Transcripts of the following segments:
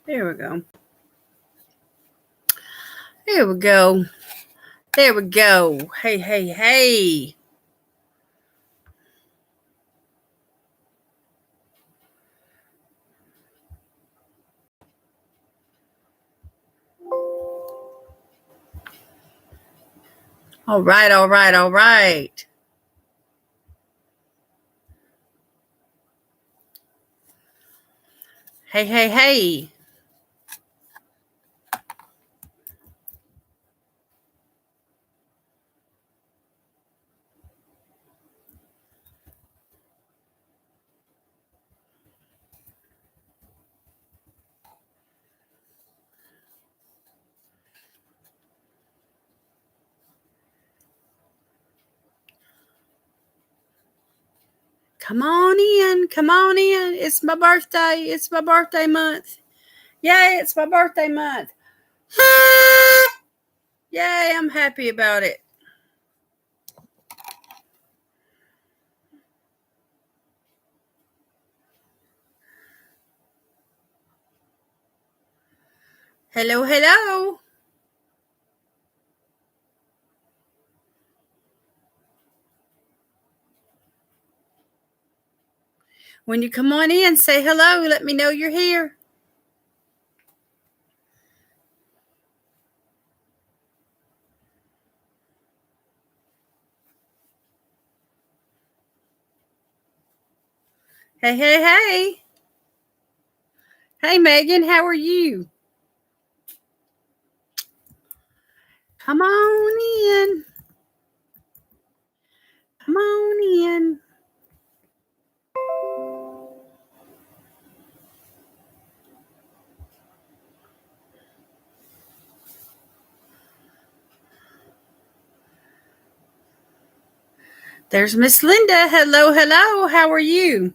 There we go. There we go. There we go. Hey, hey, hey. All right, all right, all right. Hey, hey, hey. Come on in. Come on in. It's my birthday. It's my birthday month. Yay, it's my birthday month. Yay, I'm happy about it. Hello, hello. When you come on in, say hello. Let me know you're here. Hey, hey, hey. Hey, Megan, how are you? Come on in. Come on in. There's Miss Linda. Hello, hello. How are you?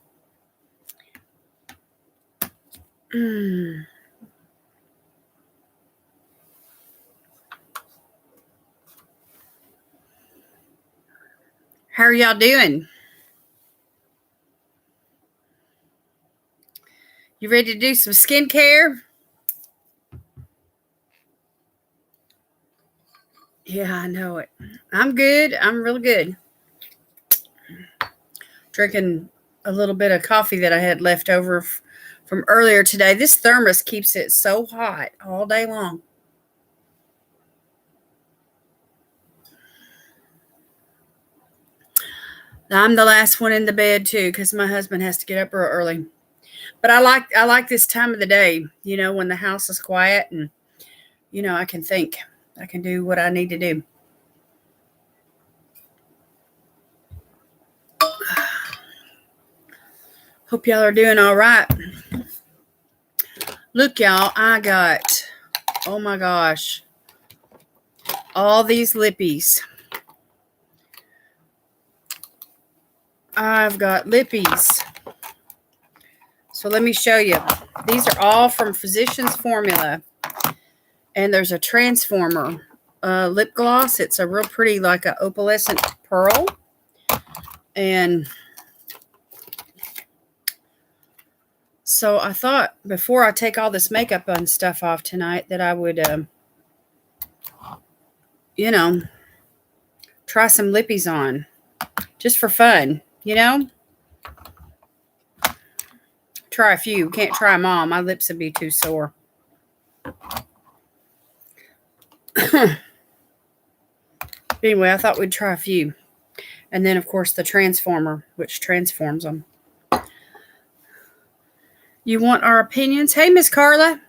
How are y'all doing? You ready to do some skincare? Yeah, I know it. I'm good. I'm real good. Drinking a little bit of coffee that I had left over from earlier today. This thermos keeps it so hot all day long. I'm the last one in the bed too because my husband has to get up real early. But I like this time of the day, when the house is quiet and I can think. I can do what I need to do. Hope y'all are doing all right. Look, y'all, I got, oh my gosh, all these lippies. I've got lippies. So let me show you. These are all from Physicians Formula. And there's a Transformer lip gloss. It's a real pretty, like a opalescent pearl. And so I thought before I take all this makeup and stuff off tonight that I would, try some lippies on just for fun, Try a few. Can't try them all. My lips would be too sore. Anyway, I thought we'd try a few. And then, of course, the Transformer, which transforms them. You want our opinions? Hey, Miss Carla.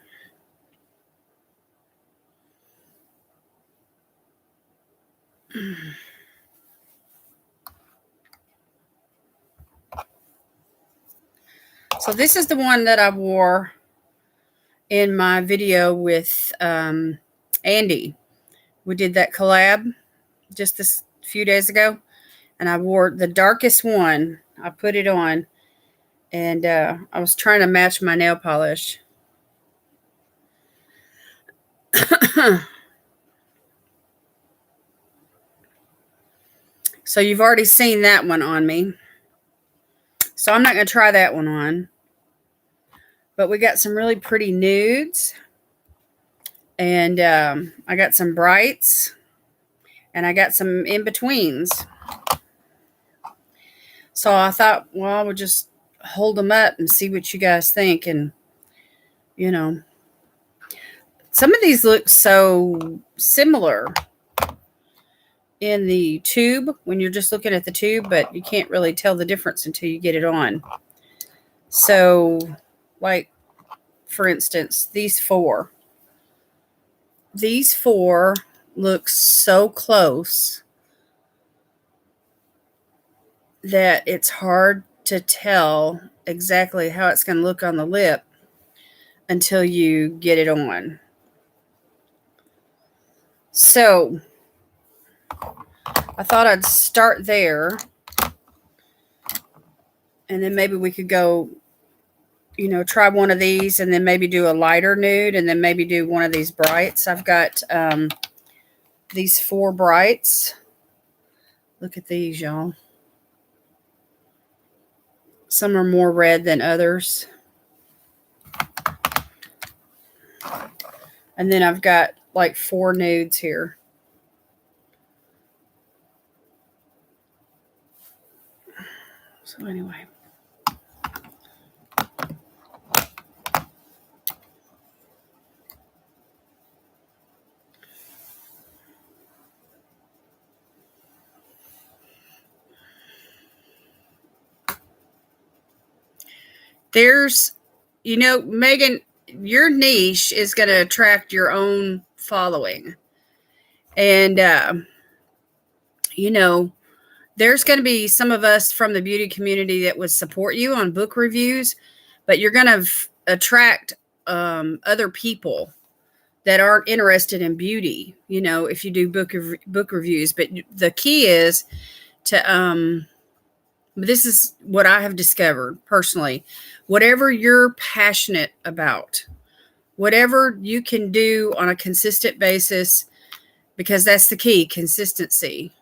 So this is the one that I wore in my video with Andy. We did that collab just this few days ago. And I wore the darkest one. I put it on. And I was trying to match my nail polish. So you've already seen that one on me. So I'm not going to try that one on. But we got some really pretty nudes. And I got some brights. And I got some in-betweens. So I thought, well, I would just hold them up and see what you guys think. And, you know, some of these look so similar in the tube when you're just looking at the tube, but you can't really tell the difference until you get it on. So, like, for instance, these four look so close that it's hard to tell exactly how it's going to look on the lip until you get it on. So I thought I'd start there, and then maybe we could go, try one of these, and then maybe do a lighter nude, and then maybe do one of these brights. I've got these 4 brights. Look at these, y'all. Some are more red than others. And then I've got like 4 nudes here. So anyway. There's, Megan, your niche is going to attract your own following. And, there's going to be some of us from the beauty community that would support you on book reviews, but you're going to attract other people that aren't interested in beauty, if you do book reviews. But the key is to, this is what I have discovered personally, whatever you're passionate about, whatever you can do on a consistent basis, because that's the key, consistency.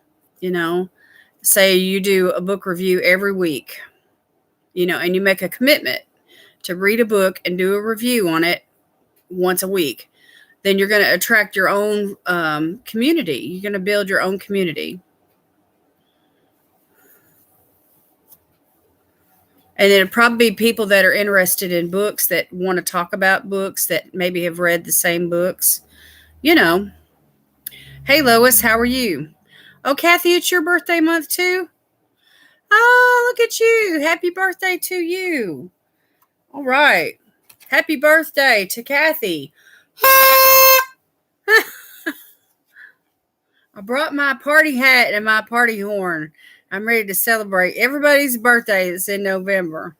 Say you do a book review every week, and you make a commitment to read a book and do a review on it once a week, then you're going to attract your own community. You're going to build your own community. And it'll probably be people that are interested in books, that want to talk about books, that maybe have read the same books. Hey, Lois, how are you? Oh, Kathy, it's your birthday month too? Oh, look at you. Happy birthday to you. All right. Happy birthday to Kathy. I brought my party hat and my party horn. I'm ready to celebrate everybody's birthday that's in November.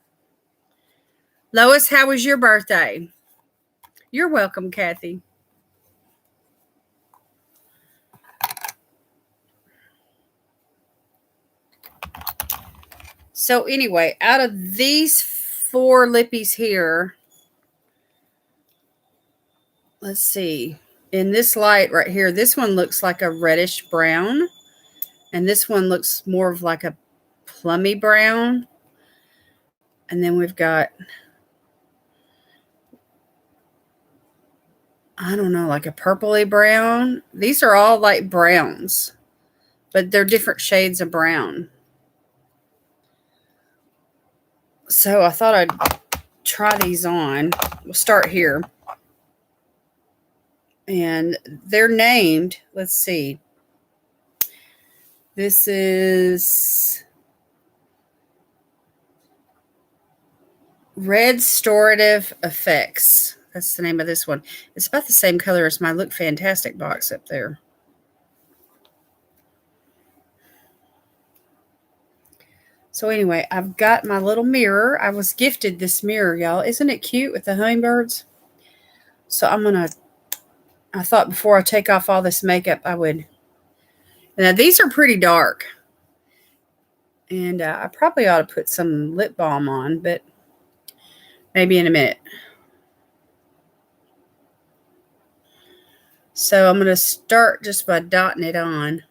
Lois, how was your birthday? You're welcome, Kathy. So anyway, out of these 4 lippies here, let's see. In this light right here, this one looks like a reddish brown. And this one looks more of like a plummy brown. And then we've got, I don't know, like a purpley brown. These are all like browns, but they're different shades of brown. So I thought I'd try these on. We'll start here. And they're named, let's see. This is Restorative Effects. That's the name of this one. It's about the same color as my Look Fantastic box up there. So anyway, I've got my little mirror. I was gifted this mirror, y'all. Isn't it cute with the hummingbirds? So I thought before I take off all this makeup, I would. Now, these are pretty dark. And I probably ought to put some lip balm on, but maybe in a minute. So I'm going to start just by dotting it on.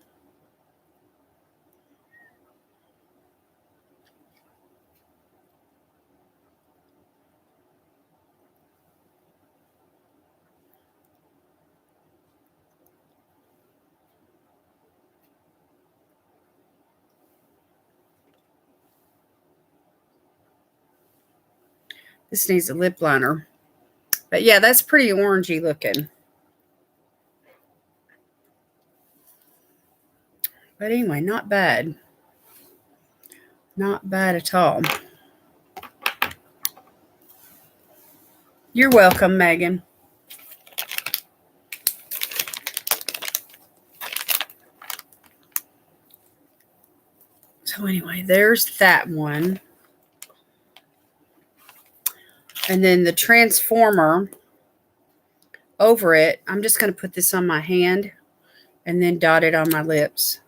This needs a lip liner. But yeah, that's pretty orangey looking. But anyway, not bad. Not bad at all. You're welcome, Megan. So anyway, there's that one. And then the transformer over it, I'm just going to put this on my hand and then dot it on my lips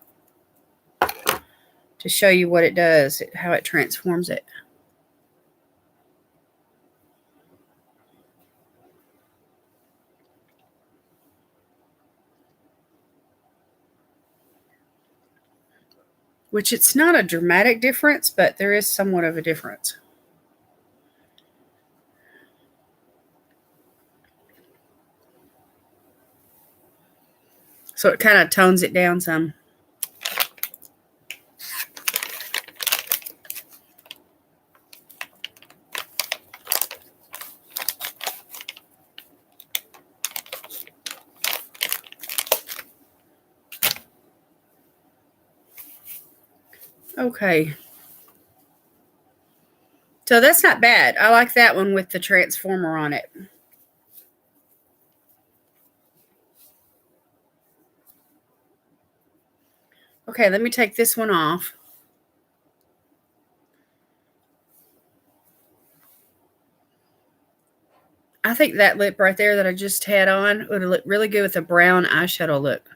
to show you what it does, how it transforms it. Which it's not a dramatic difference, but there is somewhat of a difference. So it kind of tones it down some. Okay. So that's not bad. I like that one with the transformer on it. Okay, let me take this one off. I think that lip right there that I just had on would look really good with a brown eyeshadow look.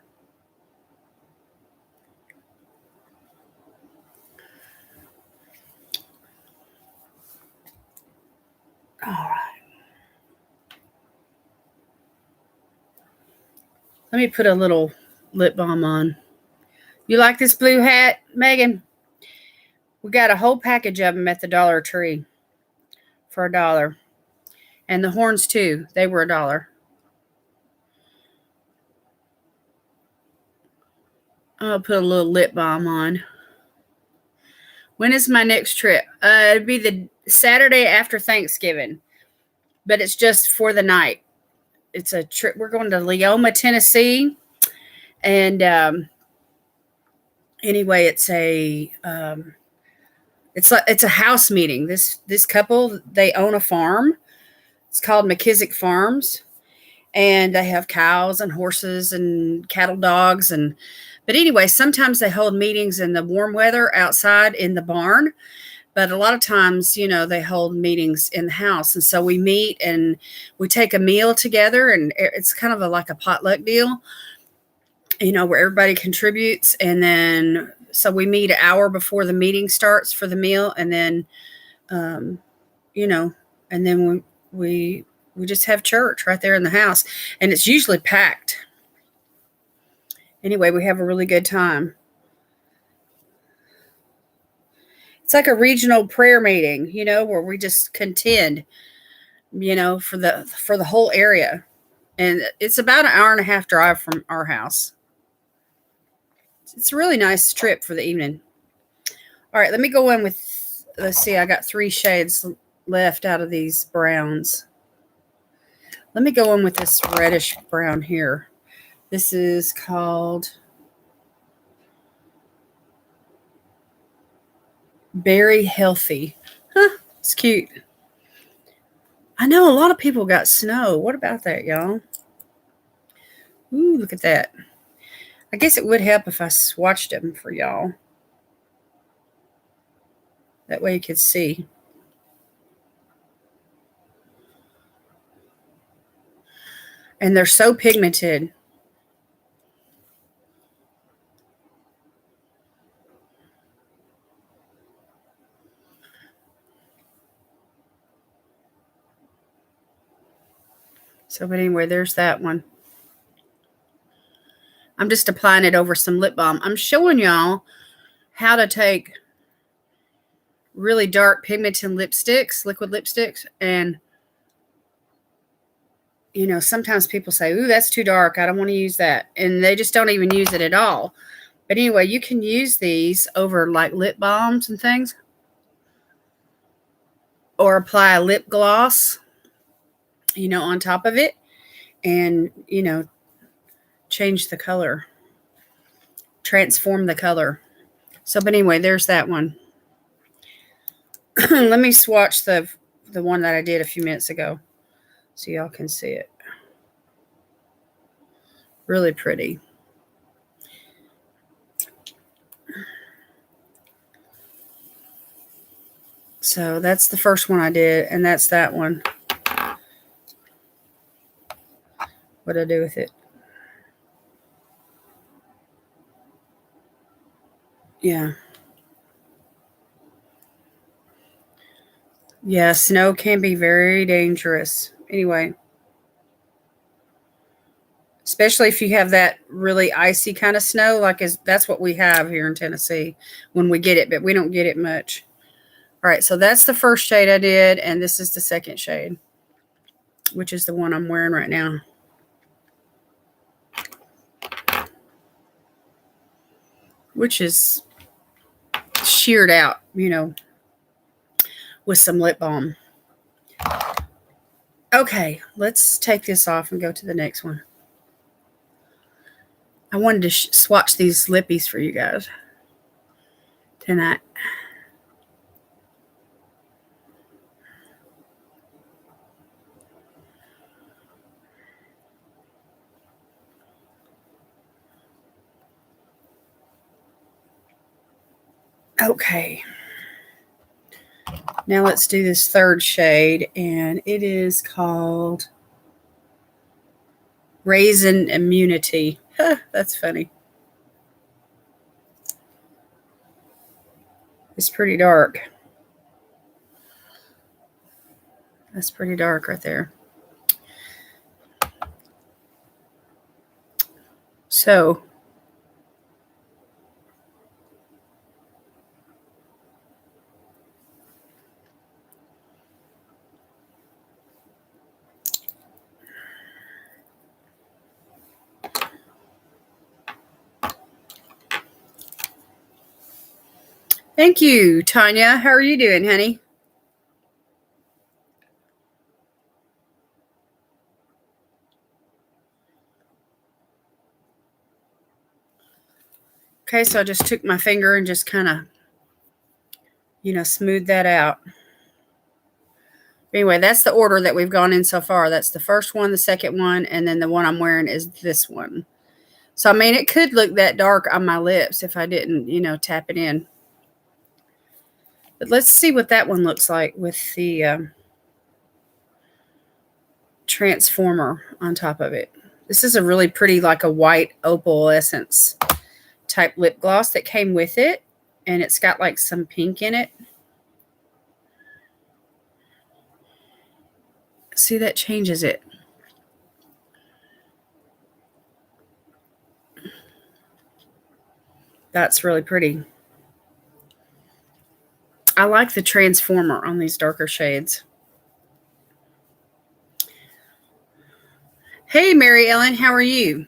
All right. Let me put a little lip balm on. You like this blue hat, Megan? We got a whole package of them at the Dollar Tree for $1. And the horns too. They were $1. I'll put a little lip balm on. When is my next trip? It'd be the Saturday after Thanksgiving, but it's just for the night. It's a trip. We're going to Leoma, Tennessee, and anyway, it's a house meeting. This couple, they own a farm. It's called McKissick Farms, and they have cows and horses and cattle dogs but anyway, sometimes they hold meetings in the warm weather outside in the barn, but a lot of times, they hold meetings in the house. And so we meet and we take a meal together, and it's kind of like a potluck deal, where everybody contributes. And then, so we meet an hour before the meeting starts for the meal. And then, and then we just have church right there in the house, and it's usually packed. Anyway, we have a really good time. It's like a regional prayer meeting, where we just contend, for the whole area. And it's about an hour and a half drive from our house. It's a really nice trip for the evening. All right, let me go in with, let's see, I got 3 shades left out of these browns. Let me go in with this reddish brown here. This is called Berry Healthy. Huh, it's cute. I know a lot of people got snow. What about that, y'all? Ooh, look at that. I guess it would help if I swatched them for y'all. That way you could see. And they're so pigmented. So, but anyway, there's that one. I'm just applying it over some lip balm. I'm showing y'all how to take really dark pigmented lipsticks, liquid lipsticks, and sometimes people say, ooh, that's too dark. I don't want to use that. And they just don't even use it at all. But anyway, you can use these over like lip balms and things. or apply a lip gloss, on top of it, and, change the color, transform the color. So, but anyway, there's that one. Let me swatch the one that I did a few minutes ago so y'all can see it. Really pretty. So that's the first one I did, and that's that one. What did I do with it? Yeah. Yeah, snow can be very dangerous. Anyway, especially if you have that really icy kind of snow, that's what we have here in Tennessee when we get it, but we don't get it much. All right, so that's the first shade I did, and this is the second shade, which is the one I'm wearing right now. Which is sheared out, with some lip balm. Okay, let's take this off and go to the next one. I wanted to swatch these lippies for you guys tonight. Okay. Now let's do this third shade, and it is called Raisin Immunity. That's funny. It's pretty dark. That's pretty dark right there. So, thank you, Tanya. How are you doing, honey? Okay, so I just took my finger and just kind of, smooth that out. Anyway, that's the order that we've gone in so far. That's the first one, the second one, and then the one I'm wearing is this one. So, I mean, it could look that dark on my lips if I didn't, tap it in. But let's see what that one looks like with the transformer on top of it. This is a really pretty, like a white opalescence type lip gloss that came with it. And it's got like some pink in it. See, that changes it. That's really pretty. I like the transformer on these darker shades. Hey, Mary Ellen, how are you?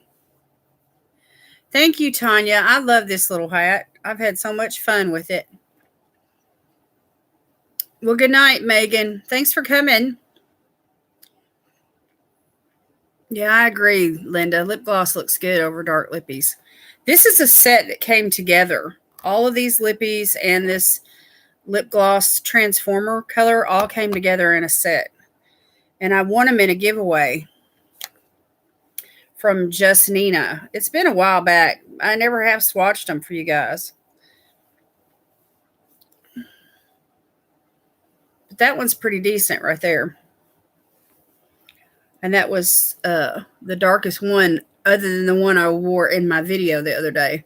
Thank you, Tanya. I love this little hat. I've had so much fun with it. Well, good night, Megan. Thanks for coming. Yeah, I agree, Linda. Lip gloss looks good over dark lippies. This is a set that came together. All of these lippies and this lip gloss transformer color all came together in a set. And I won them in a giveaway from Just Nina. It's been a while back. I never have swatched them for you guys. But that one's pretty decent right there. And that was the darkest one other than the one I wore in my video the other day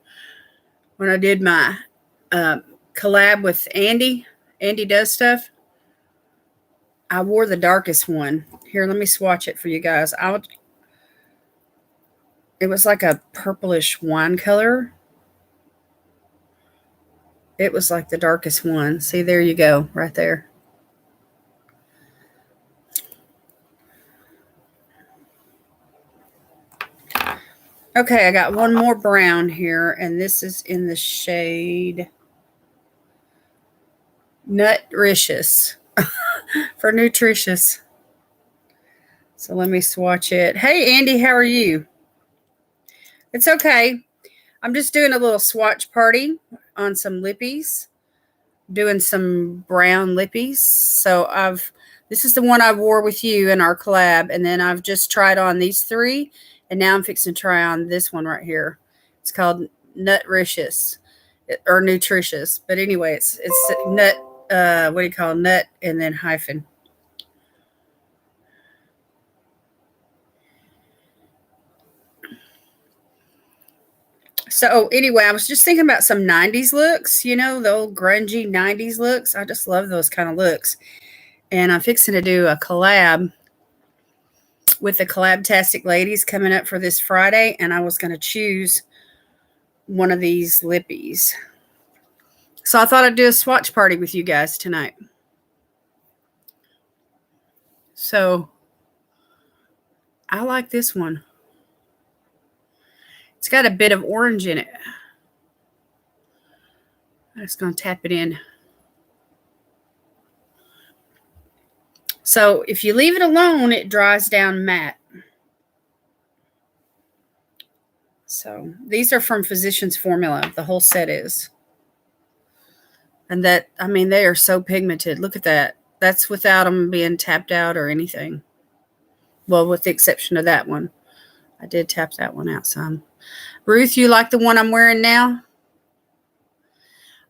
when I did my collab with Andy. Andy does stuff. I wore the darkest one. Here, let me swatch it for you guys. It was like a purplish wine color. It was like the darkest one. See, there you go, right there. Okay, I got one more brown here, and this is in the shade Nutritious. for nutritious. So let me swatch it. Hey, Andy, how are you? It's okay. I'm just doing a little swatch party on some lippies, doing some brown lippies. So this is the one I wore with you in our collab, and then I've just tried on these three, and now I'm fixing to try on this one right here. It's called Nutritious or Nutritious, but anyway, it's nut. What do you call nut and then hyphen? So anyway, I was just thinking about some 90s looks, the old grungy 90s looks. I just love those kind of looks. And I'm fixing to do a collab with the Collabtastic ladies coming up for this Friday. And I was going to choose one of these lippies. So I thought I'd do a swatch party with you guys tonight. So I like this one. It's got a bit of orange in it. I'm just going to tap it in. So if you leave it alone, it dries down matte. So these are from Physicians Formula. The whole set is. And they are so pigmented. Look at that. That's without them being tapped out or anything. Well, with the exception of that one. I did tap that one out some. Ruth, you like the one I'm wearing now?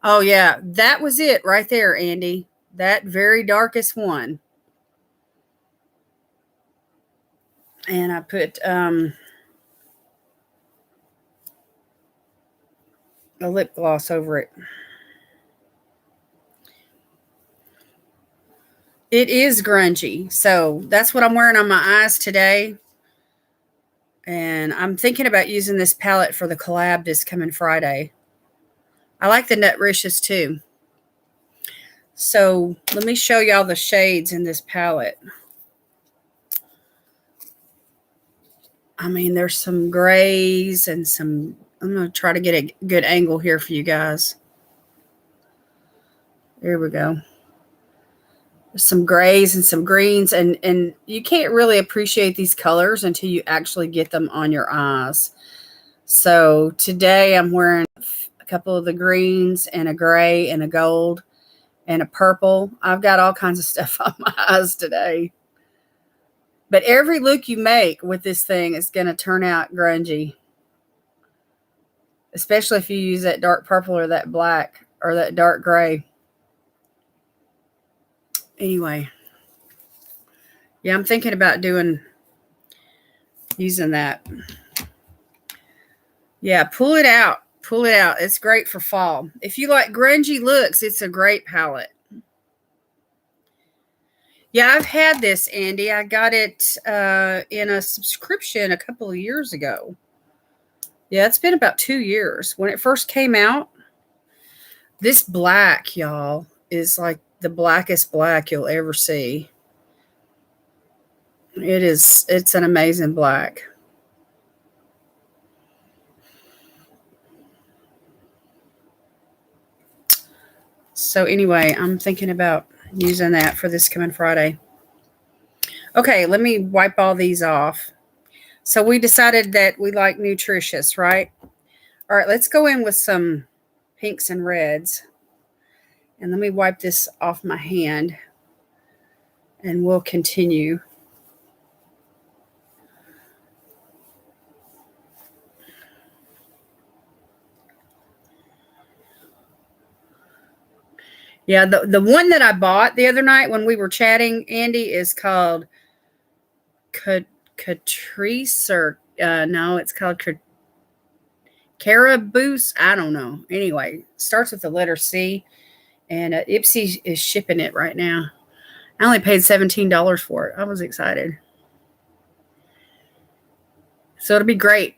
Oh, yeah. That was it right there, Andy. That very darkest one. And I put a lip gloss over it. It is grungy. So that's what I'm wearing on my eyes today. And I'm thinking about using this palette for the collab this coming Friday. I like the Nutritious too. So let me show y'all the shades in this palette. There's some grays and some, I'm going to try to get a good angle here for you guys. There we go. There's some grays and some greens, and you can't really appreciate these colors until you actually get them on your eyes. So today I'm wearing a couple of the greens and a gray and a gold and a purple. I've got all kinds of stuff on my eyes today. But every look you make with this thing is going to turn out grungy. Especially if you use that dark purple or that black or that dark gray. Anyway. Yeah, I'm thinking about using that. Yeah, pull it out. Pull it out. It's great for fall. If you like grungy looks, it's a great palette. Yeah, I've had this, Andy. I got it in a subscription a couple of years ago. Yeah, it's been about 2 years. When it first came out, this black, y'all, is like the blackest black you'll ever see. It's an amazing black. So anyway, I'm thinking about using that for this coming Friday. Okay, let me wipe all these off. So we decided that we like nutritious, right? All right, let's go in with some pinks and reds. And let me wipe this off my hand. And we'll continue. Yeah, the one that I bought the other night when we were chatting, Andy, is called Catrice or no, it's called Caraboose. I don't know. Anyway, starts with the letter C, and Ipsy is shipping it right now. I only paid $17 for it. I was excited. So it'll be great,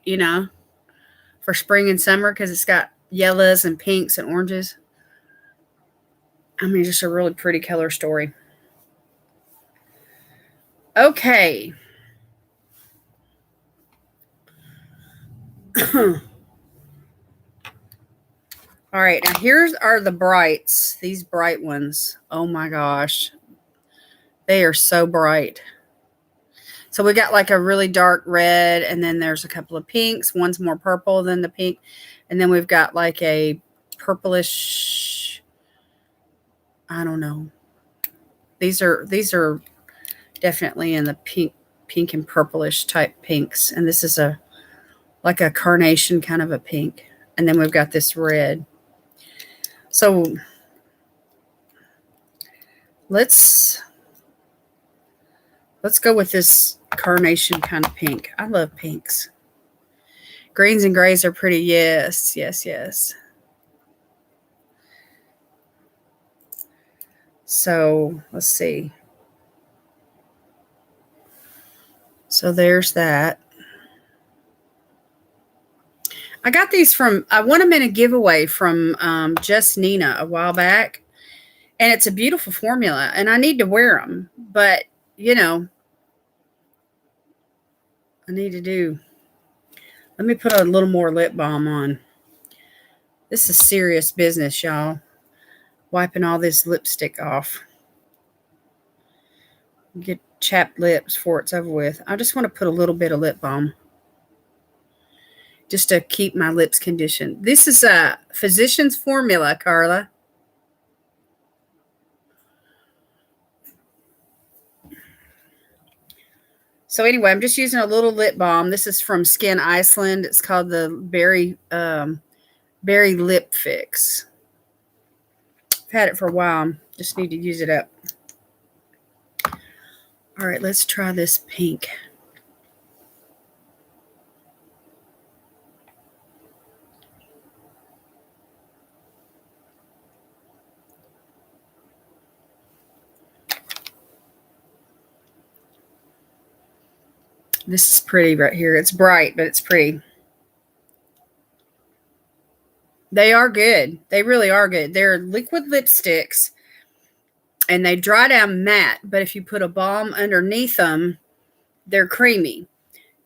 for spring and summer because it's got yellows and pinks and oranges. Just a really pretty color story. Okay. All right. Now, are the brights. These bright ones. Oh, my gosh. They are so bright. So we got like a really dark red, and then there's a couple of pinks. One's more purple than the pink. And then we've got like a purplish, I don't know. These are definitely in the pink and purplish type pinks. And this is a like a carnation kind of a pink. And then we've got this red. So let's go with this carnation kind of pink. I love pinks. Greens and grays are pretty. Yes, yes, yes. So let's see. So there's that. I got these I won them in a giveaway from Just Nina a while back. And it's a beautiful formula. And I need to wear them. But, you know, I need to do. Let me put a little more lip balm on. This is serious business, y'all. Wiping all this lipstick off. Get chapped lips before it's over with. I just want to put a little bit of lip balm just to keep my lips conditioned. This is a Physicians Formula, Carla. So anyway, I'm just using a little lip balm. This is from Skin Iceland. It's called the Berry Lip Fix. I've had it for a while. Just need to use it up. All right, let's try this pink. This is pretty right here. It's bright, but it's pretty. They are good. They really are good. They're liquid lipsticks, and they dry down matte. But if you put a balm underneath them, they're creamy.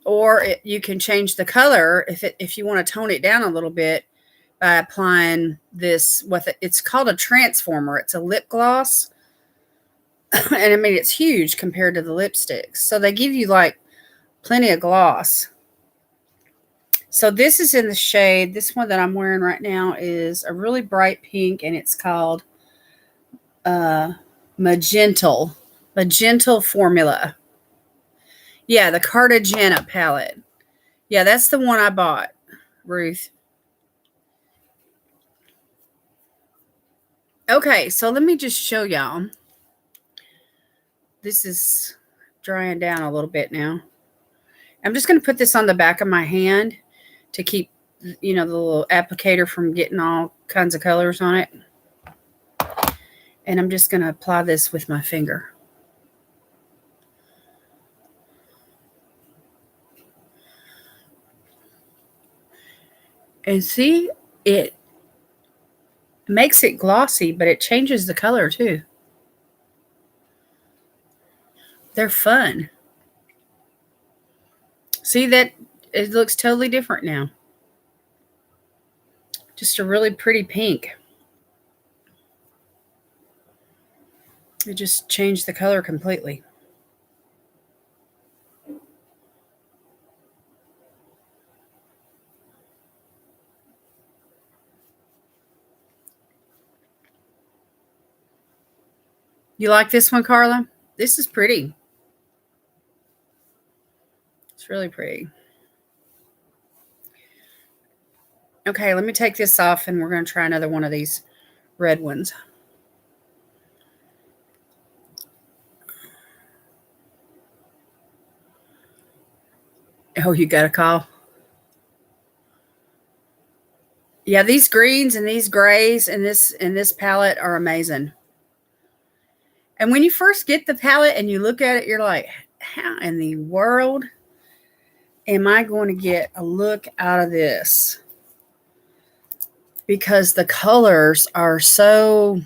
Or you can change the color if you want to tone it down a little bit by applying this. It's called a transformer. It's a lip gloss, and I mean it's huge compared to the lipsticks. So they give you like plenty of gloss. So this is in the shade. This one that I'm wearing right now is a really bright pink, and it's called Magenta Formula. Yeah, the Cartagena palette. Yeah, that's the one I bought, Ruth. Okay, so let me just show y'all. This is drying down a little bit now. I'm just going to put this on the back of my hand to keep, the little applicator from getting all kinds of colors on it. And I'm just going to apply this with my finger. And see, it makes it glossy, but it changes the color too. They're fun. See that it looks totally different now. Just a really pretty pink. It just changed the color completely. You like this one, Carla? This is pretty. It's really pretty. Okay, let me take this off, and we're going to try another one of these red ones. Oh, you got a call? Yeah, these greens and these grays and this palette are amazing. And when you first get the palette and you look at it, you're like, how in the world am I going to get a look out of this? Because the colors are so,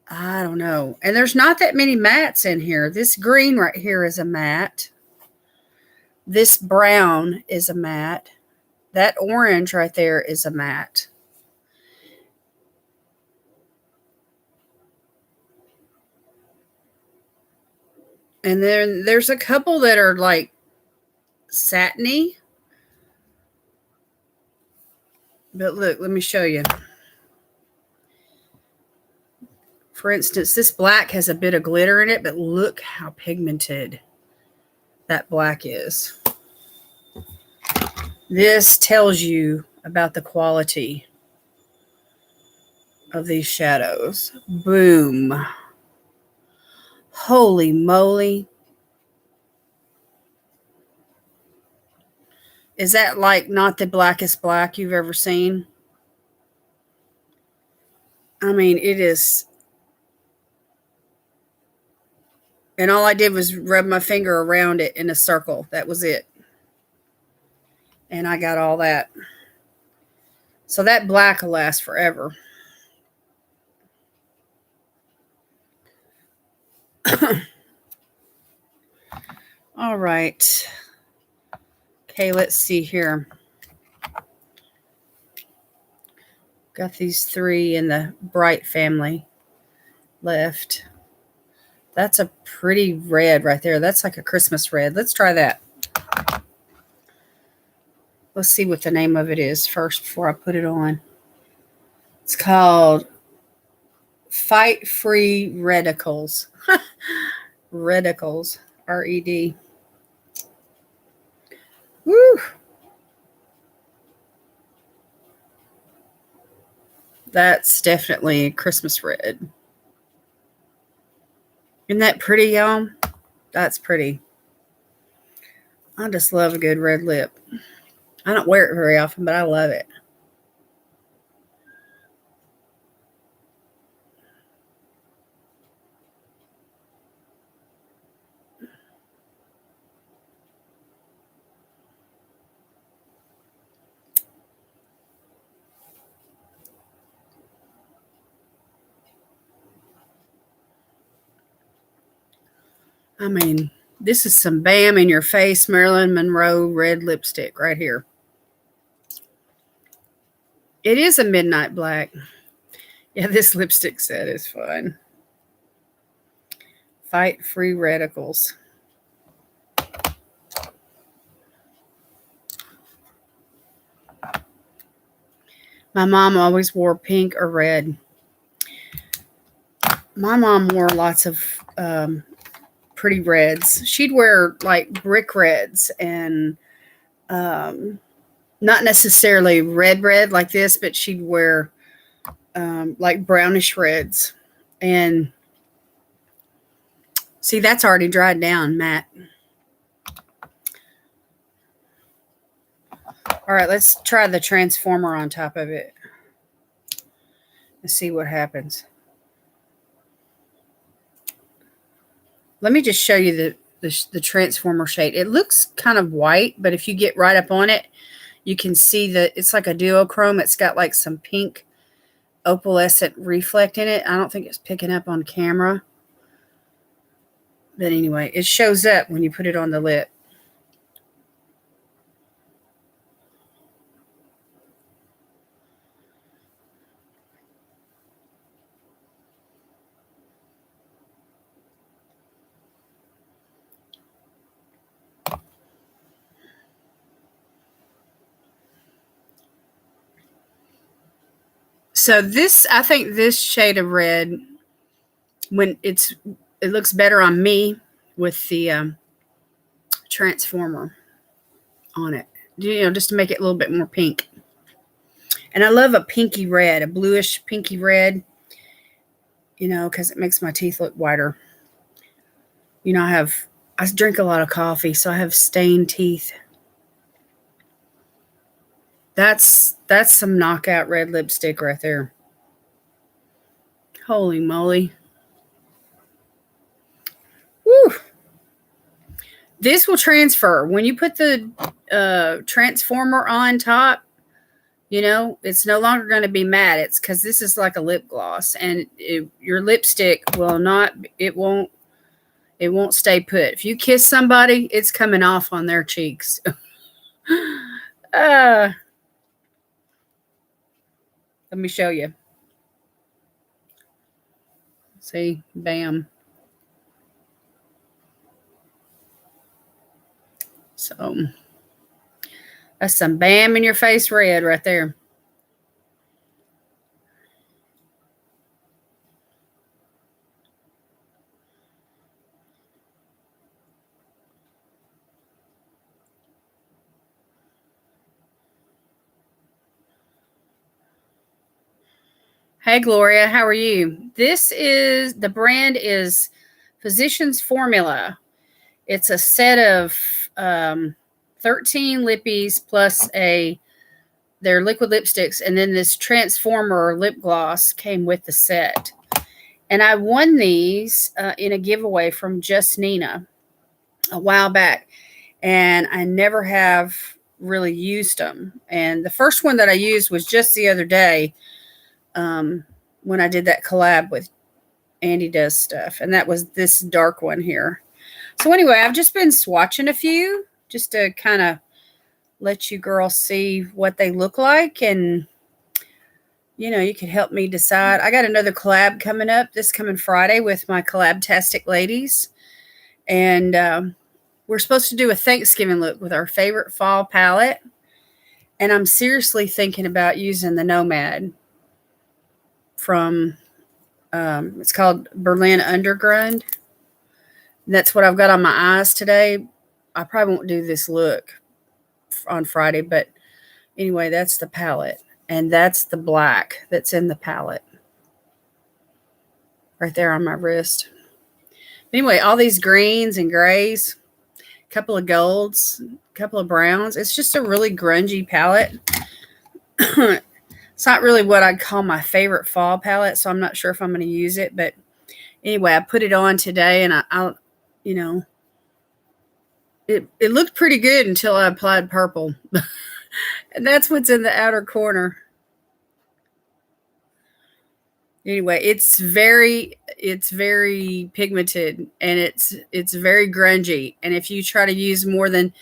I don't know. And there's not that many mattes in here. This green right here is a matte. This brown is a matte. That orange right there is a matte. And then there's a couple that are like satiny. But look, let me show you. For instance, this black has a bit of glitter in it, but look how pigmented that black is. This tells you about the quality of these shadows. Boom. Holy moly. Is that like not the blackest black you've ever seen? I mean, it is. And all I did was rub my finger around it in a circle. That was it. And I got all that. So that black will last forever. All right. Okay, let's see here. Got these 3 in the bright family left. That's a pretty red right there. That's like a Christmas red. Let's try that. Let's see what the name of it is first before I put it on. It's called Fight Free Reticles. Reticles. R-E-D. Woo! That's definitely a Christmas red. Isn't that pretty, y'all? That's pretty. I just love a good red lip. I don't wear it very often, but I love it. I mean, this is some bam in your face Marilyn Monroe red lipstick right here. It is a midnight black. Yeah, this lipstick set is fun. Fight Free Reticles. My mom always wore pink or red. My mom wore lots of pretty reds. She'd wear like brick reds and not necessarily red like this, but she'd wear like brownish reds. And see, that's already dried down, Matt. All right, let's try the transformer on top of it. Let's see what happens. Let me just show you the transformer shade. It looks kind of white, but if you get right up on it, you can see that it's like a duochrome. It's got like some pink opalescent reflect in it. I don't think it's picking up on camera. But anyway, it shows up when you put it on the lip. So this, I think this shade of red, when it looks better on me with the transformer on it, just to make it a little bit more pink. And I love a pinky red, a bluish pinky red, because it makes my teeth look whiter. I drink a lot of coffee, so I have stained teeth. That's some knockout red lipstick right there. Holy moly. Woo. This will transfer. When you put the transformer on top, it's no longer going to be matte. It's because this is like a lip gloss, and your lipstick won't stay put. If you kiss somebody, it's coming off on their cheeks. Let me show you. See, bam. So that's some bam in your face red right there. Hey, Gloria, how are you? The brand is Physicians Formula. It's a set of 13 lippies plus their liquid lipsticks, and then this Transformer lip gloss came with the set. And I won these in a giveaway from Just Nina a while back, and I never have really used them. And the first one that I used was just the other day when I did that collab with Andy Does Stuff, and that was this dark one here. So anyway, I've just been swatching a few just to kind of let you girls see what they look like, and you could help me decide. I got another collab coming up this coming Friday with my Collabtastic ladies, and we're supposed to do a Thanksgiving look with our favorite fall palette, and I'm seriously thinking about using the Nomad from it's called Berlin Undergrund. That's what I've got on my eyes today. I probably won't do this look on Friday, but anyway, that's the palette, and that's the black that's in the palette right there on my wrist. Anyway, all these greens and grays, a couple of golds, a couple of browns. It's just a really grungy palette. It's not really what I'd call my favorite fall palette, so I'm not sure if I'm going to use it. But anyway, I put it on today, and it looked pretty good until I applied purple. And that's what's in the outer corner. Anyway, it's very pigmented, and it's very grungy. And if you try to use more than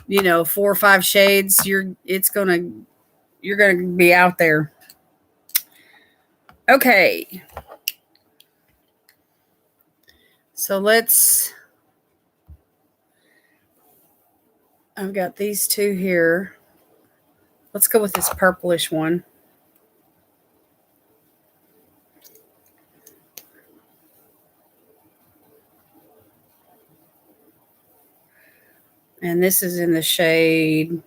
4 or 5 shades, you're gonna be out there. Okay. So I've got these two here. Let's go with this purplish one. And this is in the shade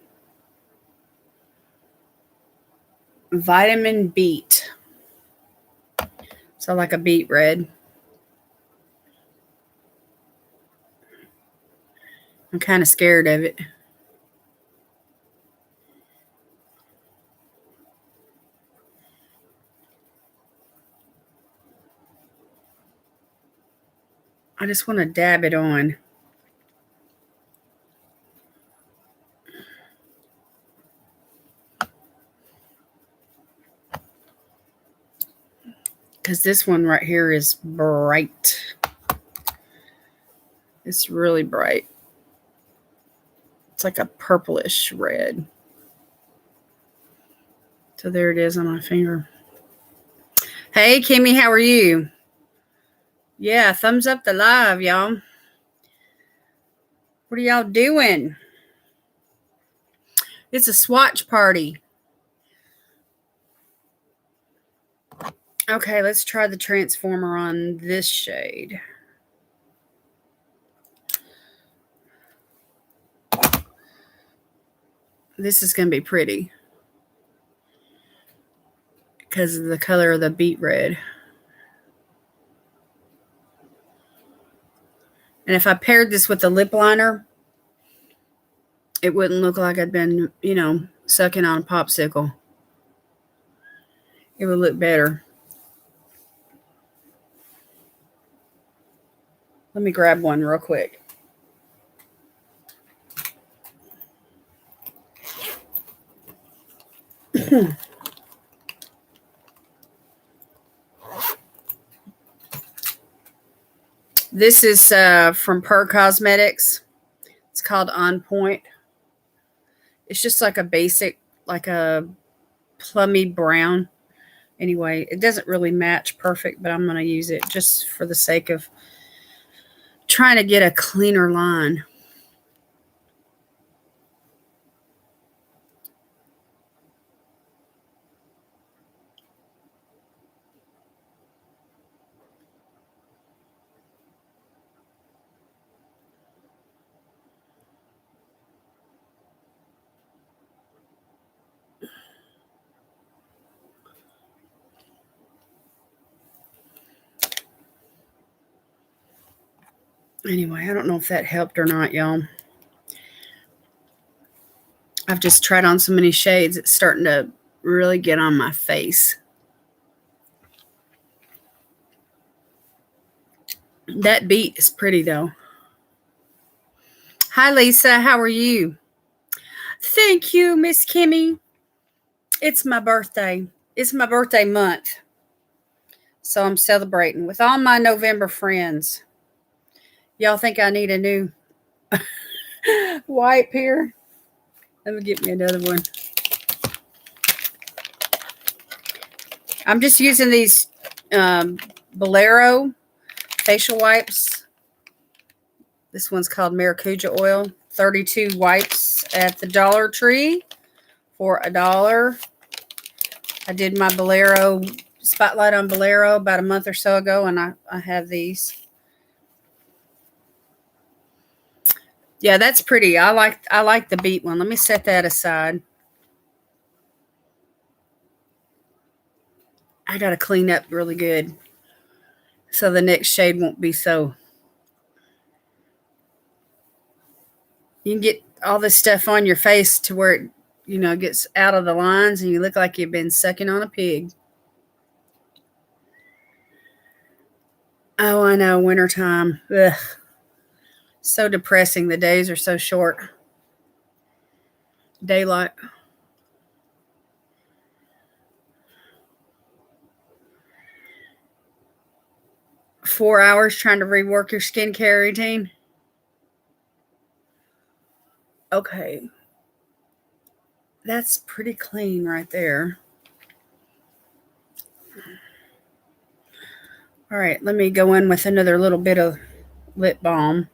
Vitamin Beet. So like a beet red. I'm kind of scared of it. I just want to dab it on. Because this one right here is bright. It's really bright. It's like a purplish red. So there it is on my finger. Hey, Kimmy, how are you? Yeah, thumbs up the live, y'all. What are y'all doing? It's a swatch party. Okay, let's try the Transformer on this shade. This is going to be pretty because of the color of the beet red. And if I paired this with the lip liner, it wouldn't look like I'd been, sucking on a popsicle. It would look better. Let me grab one real quick. This is from Per Cosmetics. It's called On Point. It's just like a basic, like a plummy brown. Anyway, it doesn't really match perfect, but I'm going to use it just for the sake of trying to get a cleaner line. Anyway, I don't know if that helped or not, y'all. I've just tried on so many shades. It's starting to really get on my face. That beet is pretty, though. Hi, Lisa. How are you? Thank you, Miss Kimmy. It's my birthday. It's my birthday month. So I'm celebrating with all my November friends. Y'all think I need a new wipe here? Let me get me another one. I'm just using these Bolero facial wipes. This one's called Maracuja Oil. 32 wipes at the Dollar Tree for $1. I did my Bolero spotlight on Bolero about a month or so ago, and I have these. Yeah, that's pretty. I like the beet one. Let me set that aside. I got to clean up really good so the next shade won't be so. You can get all this stuff on your face to where it, gets out of the lines and you look like you've been sucking on a pig. Oh, I know, wintertime. Ugh. So depressing. The days are so short. Daylight. Four hours trying to rework your skincare routine. Okay. That's pretty clean right there. All right, let me go in with another little bit of lip balm.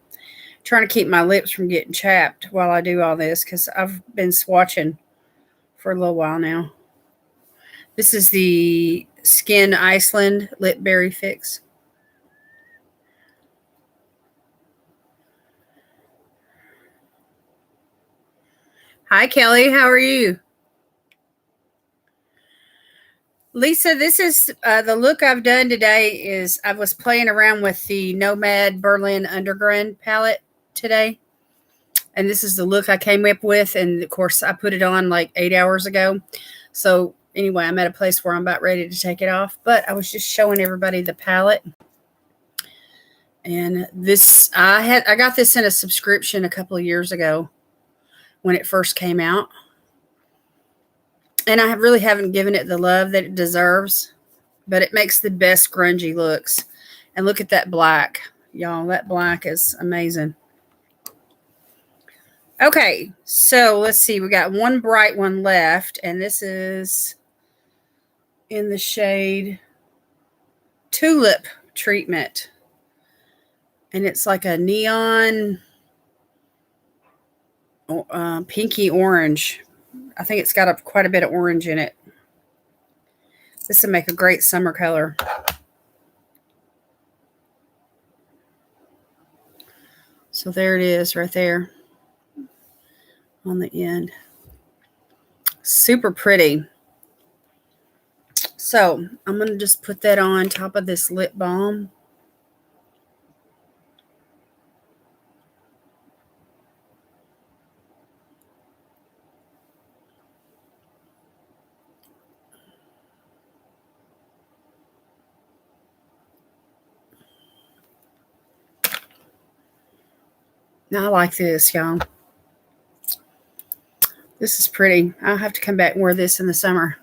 Trying to keep my lips from getting chapped while I do all this because I've been swatching for a little while now. This is the Skin Iceland Lip Berry Fix. Hi, Kelly. How are you? Lisa, this is the look I've done today. Is I was playing around with the Nomad Berlin Underground palette today. And this is the look I came up with. And, of course, I put it on like 8 hours ago. So, anyway, I'm at a place where I'm about ready to take it off. But I was just showing everybody the palette. And this, I got this in a subscription a couple of years ago when it first came out. And I really haven't given it the love that it deserves. But it makes the best grungy looks. And look at that black. Y'all, that black is amazing. Okay, so let's see. We got one bright one left. And this is in the shade Tulip Treatment. And it's like a neon pinky orange. I think it's got quite a bit of orange in it. This would make a great summer color. So there it is right there on the end. Super pretty. So I'm going to just put that on top of this lip balm. Now I like this, y'all. This is pretty. I'll have to come back and wear this in the summer.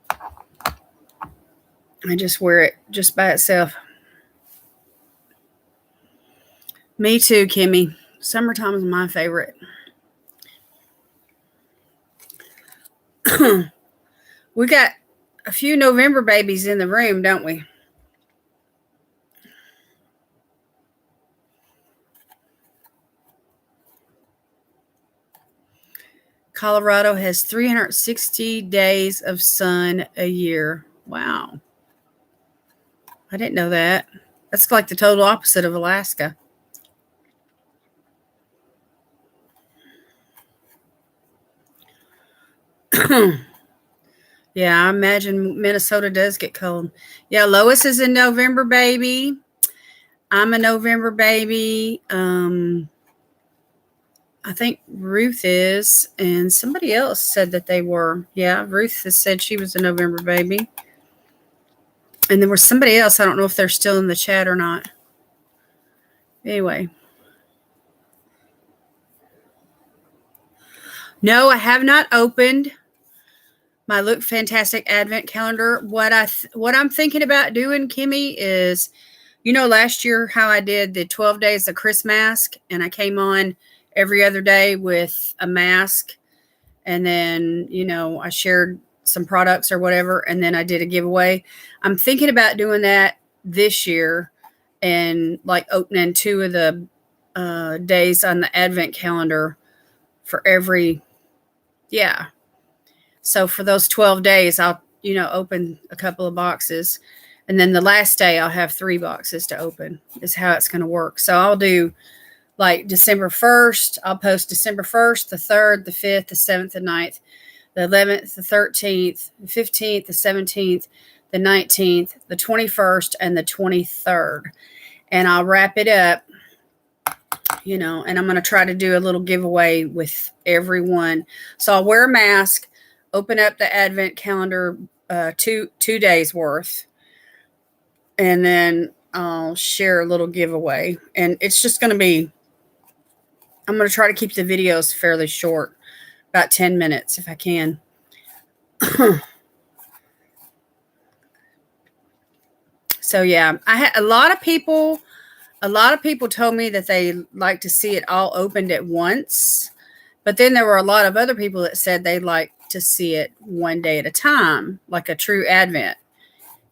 I just wear it just by itself. Me too, Kimmy. Summertime is my favorite. We got a few November babies in the room, don't we? Colorado has 360 days of sun a year. Wow. I didn't know that. That's like the total opposite of Alaska. Yeah, I imagine Minnesota does get cold. Yeah, Lois is in November, baby. I'm a November baby. I think Ruth is, and somebody else said that they were. Yeah, Ruth has said she was a November baby. And there was somebody else. I don't know if they're still in the chat or not. Anyway. No, I have not opened my Look Fantastic Advent calendar. What I'm thinking about doing, Kimmy, is, you know, last year how I did the 12 days of Chris mask, and I came on every other day with a mask, and then, you know, I shared some products or whatever, and then I did a giveaway. I'm thinking about doing that this year, and like opening 2 of the days on the Advent calendar for every, yeah. So for those 12 days, I'll, you know, open a couple of boxes. And then the last day, I'll have 3 boxes to open, is how it's going to work. So I'll do like December 1st. I'll post December 1st, the 3rd, the 5th, the 7th, the 9th, the 11th, the 13th, the 15th, the 17th, the 19th, the 21st, and the 23rd. And I'll wrap it up, you know, and I'm going to try to do a little giveaway with everyone. So I'll wear a mask, open up the Advent calendar, 2 days worth, and then I'll share a little giveaway. And it's just going to be, I'm going to try to keep the videos fairly short, about 10 minutes if I can. So yeah, I had a lot of people told me that they like to see it all opened at once. But then there were a lot of other people that said they like to see it one day at a time, like a true Advent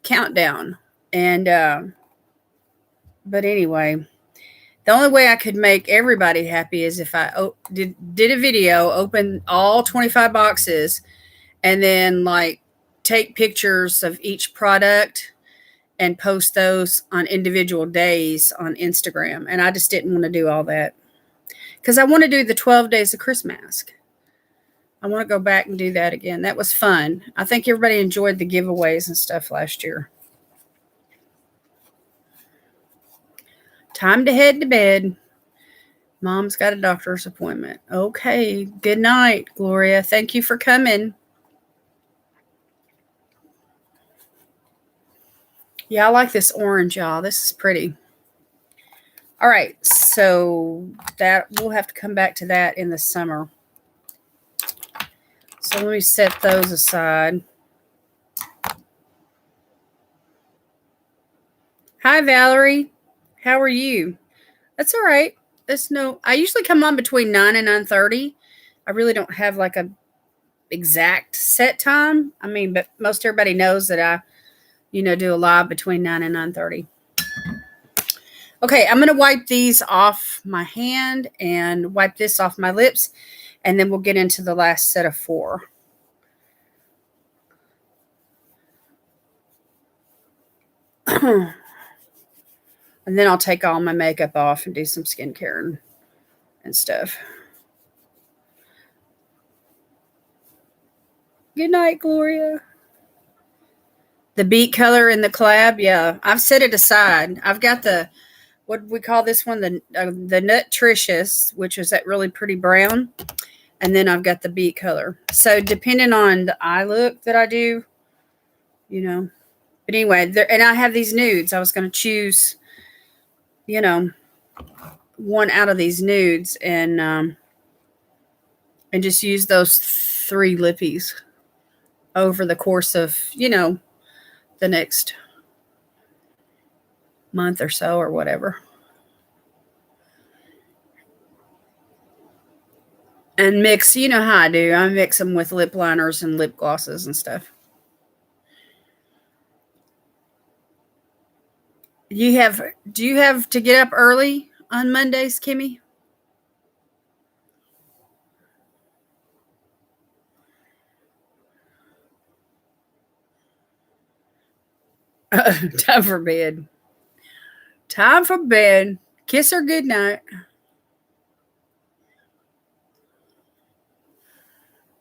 countdown. And but anyway, the only way I could make everybody happy is if I did a video, open all 25 boxes, and then like take pictures of each product and post those on individual days on Instagram. And I just didn't want to do all that, because I want to do the 12 days of Chris mask. I want to go back and do that again. That was fun. I think everybody enjoyed the giveaways and stuff last year. Time to head to bed. Mom's got a doctor's appointment. Okay. Good night, Gloria. Thank you for coming. Yeah, I like this orange, y'all. This is pretty. All right. So that we'll have to come back to that in the summer. So let me set those aside. Hi, Valerie. How are you? That's all right. I usually come on between 9 and 9:30. I really don't have like a exact set time. I mean, but most everybody knows that I, you know, do a live between 9 and 9:30. Okay, I'm going to wipe these off my hand and wipe this off my lips, and then we'll get into the last set of 4. And then I'll take all my makeup off and do some skincare and stuff. Good night, Gloria. The beet color in the collab, yeah. I've set it aside. I've got the, what we call this one, the Nutritious, which is that really pretty brown. And then I've got the beet color. So depending on the eye look that I do, you know. But anyway, and I have these nudes. I was going to choose, you know, one out of these nudes and just use those 3 lippies over the course of, you know, the next month or so or whatever. And mix, you know how I do. I mix them with lip liners and lip glosses and stuff. Do you have to get up early on Mondays, Kimmy? Time for bed. Time for bed. Kiss her good night.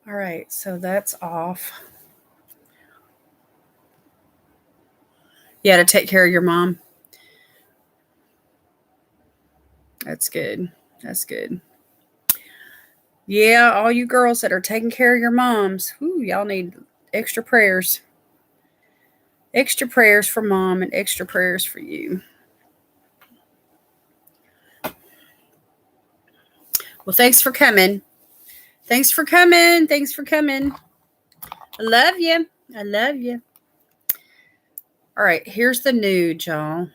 All right, so that's off. Yeah, to take care of your mom. That's good. That's good. Yeah, all you girls that are taking care of your moms, y'all need extra prayers. Extra prayers for mom and extra prayers for you. Well, thanks for coming. Thanks for coming. Thanks for coming. I love you. I love you. All right, here's the nude, y'all.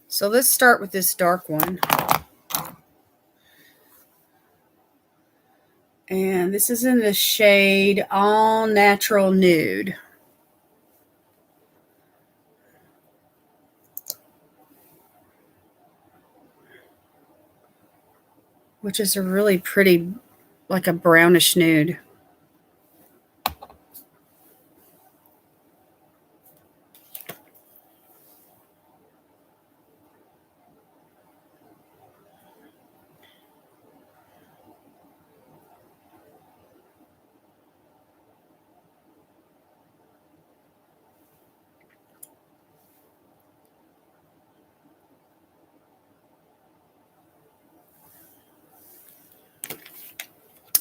So let's start with this dark one. And this is in the shade All Natural Nude. Which is a really pretty, like a brownish nude.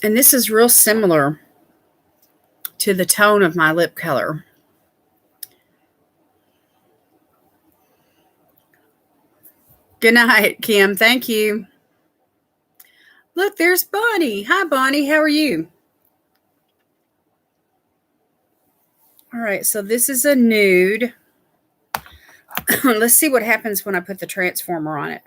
And this is real similar to the tone of my lip color. Good night, Kim. Thank you. Look, there's Bonnie. Hi, Bonnie. How are you? All right, so this is a nude. Let's see what happens when I put the transformer on it.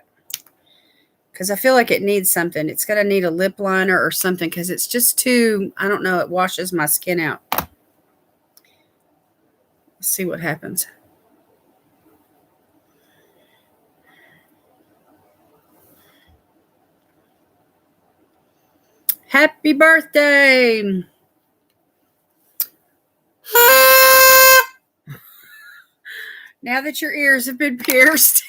Because I feel like it needs something. It's going to need a lip liner or something because it's just too, I don't know, it washes my skin out. Let's see what happens. Happy birthday. Now that your ears have been pierced.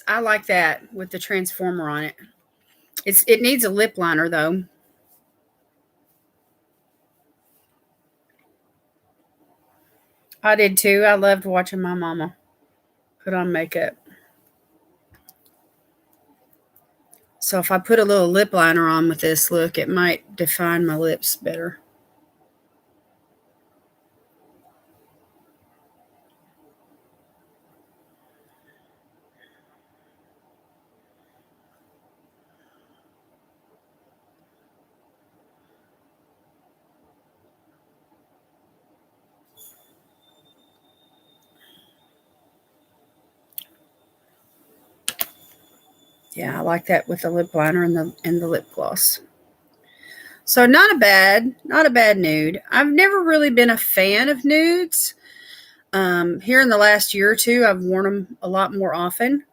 I like that with the transformer on it. It needs a lip liner though. I did too. I loved watching my mama put on makeup. So if I put a little lip liner on with this look, it might define my lips better. Yeah, I like that with the lip liner and the lip gloss. So not a bad nude. I've never really been a fan of nudes. Here in the last year or two, I've worn them a lot more often.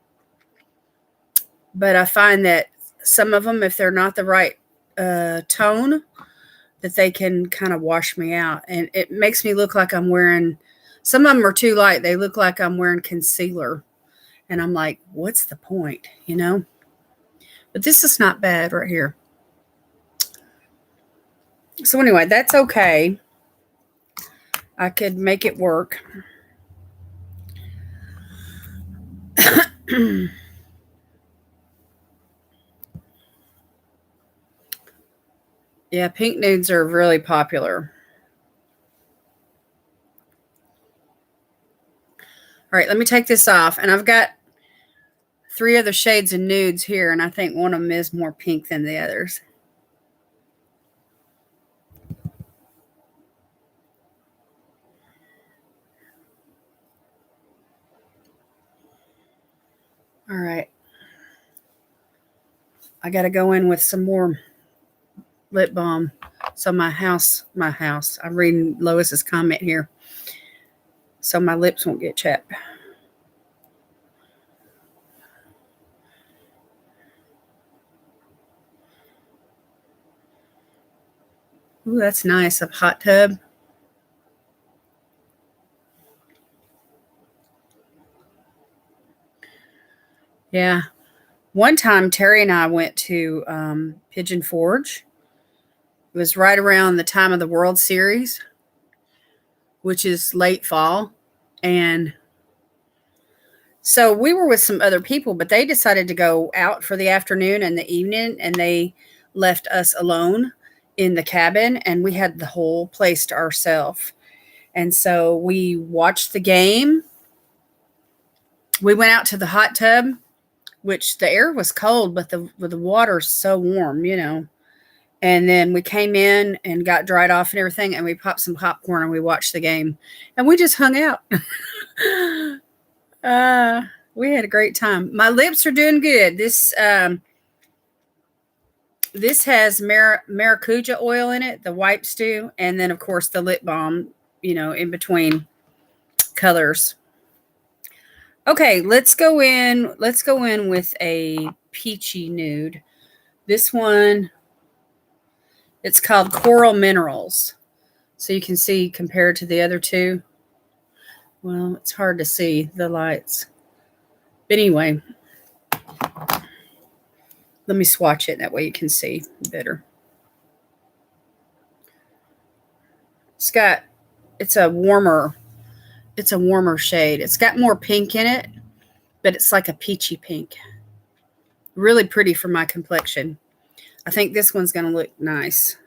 But I find that some of them, if they're not the right tone, that they can kind of wash me out. And it makes me look like I'm wearing, some of them are too light. They look like I'm wearing concealer. And I'm like, what's the point, you know? But this is not bad right here. So anyway, that's okay. I could make it work. Yeah, pink nudes are really popular. All right, let me take this off. And I've got 3 other shades of nudes here, and I think one of them is more pink than the others. All right. I got to go in with some more lip balm. So my house, I'm reading Lois's comment here. So my lips won't get chapped. Ooh, that's nice. A hot tub. Yeah. One time, Terry and I went to Pigeon Forge. It was right around the time of the World Series, which is late fall. And so we were with some other people, but they decided to go out for the afternoon and the evening, and they left us alone in the cabin, and we had the whole place to ourselves. And so we watched the game. We went out to the hot tub, which the air was cold, but the water's so warm, you know. And then we came in and got dried off and everything, and we popped some popcorn and we watched the game, and we just hung out. We had a great time. My lips are doing good. This has maracuja oil in it, the wipes do, and then of course the lip balm, you know, in between colors. Okay, let's go in with a peachy nude. This one, it's called Coral Minerals. So you can see compared to the other two. Well, it's hard to see the lights. But anyway, let me swatch it. That way you can see better. It's a warmer shade. It's got more pink in it, but it's like a peachy pink. Really pretty for my complexion. I think this one's going to look nice.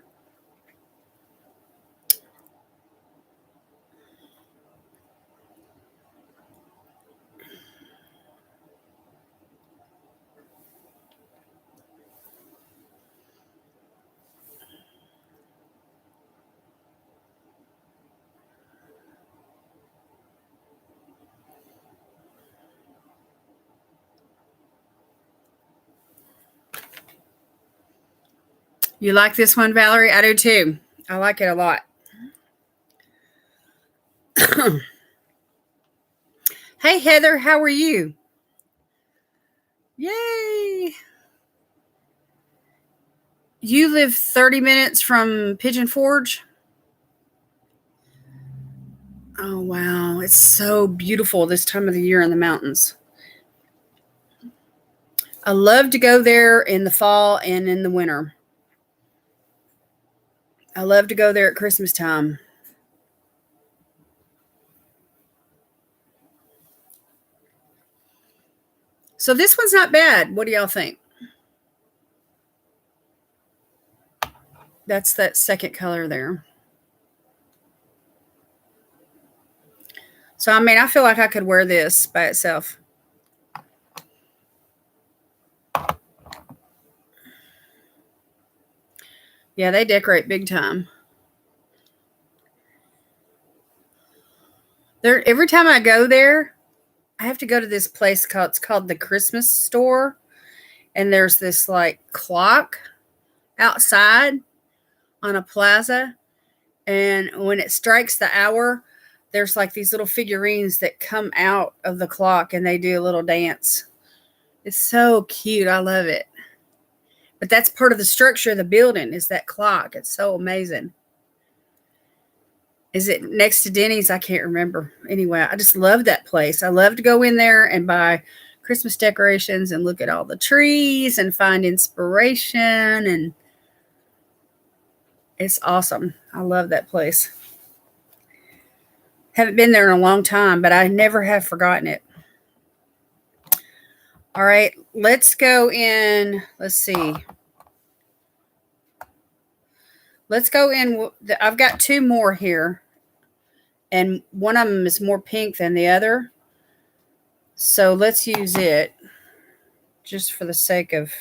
You like this one, Valerie? I do too. I like it a lot. Hey, Heather, how are you? Yay. You live 30 minutes from Pigeon Forge? Oh, wow. It's so beautiful this time of the year in the mountains. I love to go there in the fall and in the winter. I love to go there at Christmas time. So this one's not bad. What do y'all think? That's that second color there. So, I mean, I feel like I could wear this by itself. Yeah, they decorate big time. Every time I go there, I have to go to this place it's called the Christmas store. And there's this like clock outside on a plaza. And when it strikes the hour, there's like these little figurines that come out of the clock and they do a little dance. It's so cute. I love it. But that's part of the structure of the building is that clock. It's so amazing. Is it next to Denny's? I can't remember. Anyway, I just love that place. I love to go in there and buy Christmas decorations and look at all the trees and find inspiration. And it's awesome. I love that place. Haven't been there in a long time, but I never have forgotten it. All right, let's go in. Let's see. Let's go in. I've got two more here, and one of them is more pink than the other. So let's use it just for the sake of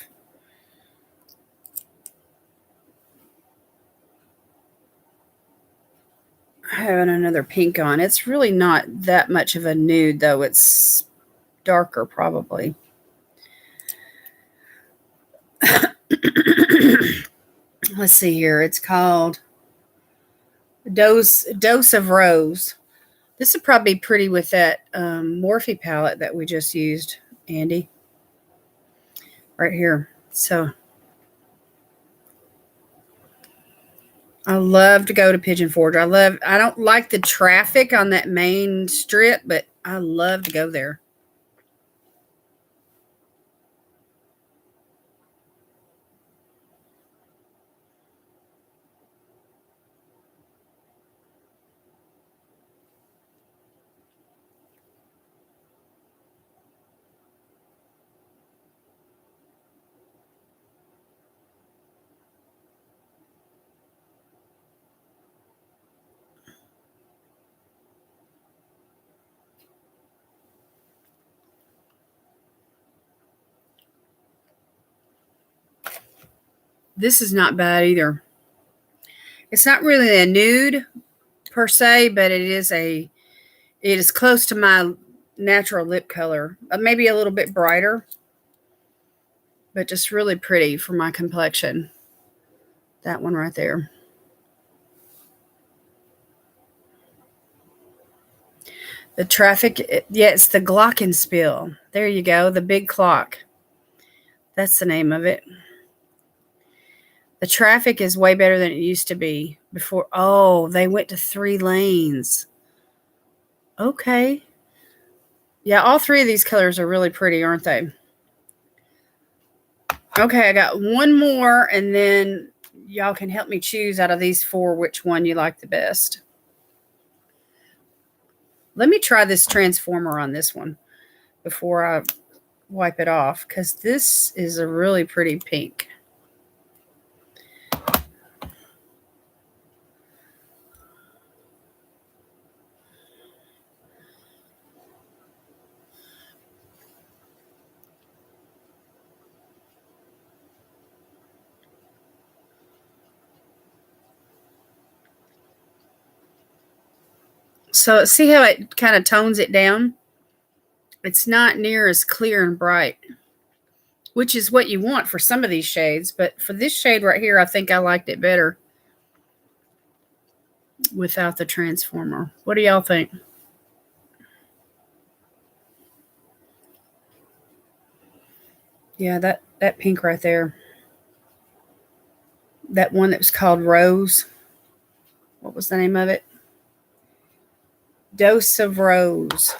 having another pink on. It's really not that much of a nude, though. It's darker, probably. Let's see here. It's called Dose of Rose. This would probably be pretty with that Morphe palette that we just used, Andy. Right here. So I love to go to Pigeon Forge. I don't like the traffic on that main strip, but I love to go there. This is not bad either. It's not really a nude per se, but it is close to my natural lip color. Maybe a little bit brighter, but just really pretty for my complexion. That one right there. The Traffic, yeah, it's the Glockenspiel. There you go, the big clock. That's the name of it. The traffic is way better than it used to be before. Oh, they went to 3 lanes. Okay. Yeah, all 3 of these colors are really pretty, aren't they? Okay, I got one more, and then y'all can help me choose out of these 4 which one you like the best. Let me try this transformer on this one before I wipe it off, because this is a really pretty pink. So see how it kind of tones it down? It's not near as clear and bright, which is what you want for some of these shades. But for this shade right here, I think I liked it better without the transformer. What do y'all think? Yeah, that pink right there. That one that was called Rose. What was the name of it? Dose of Rose.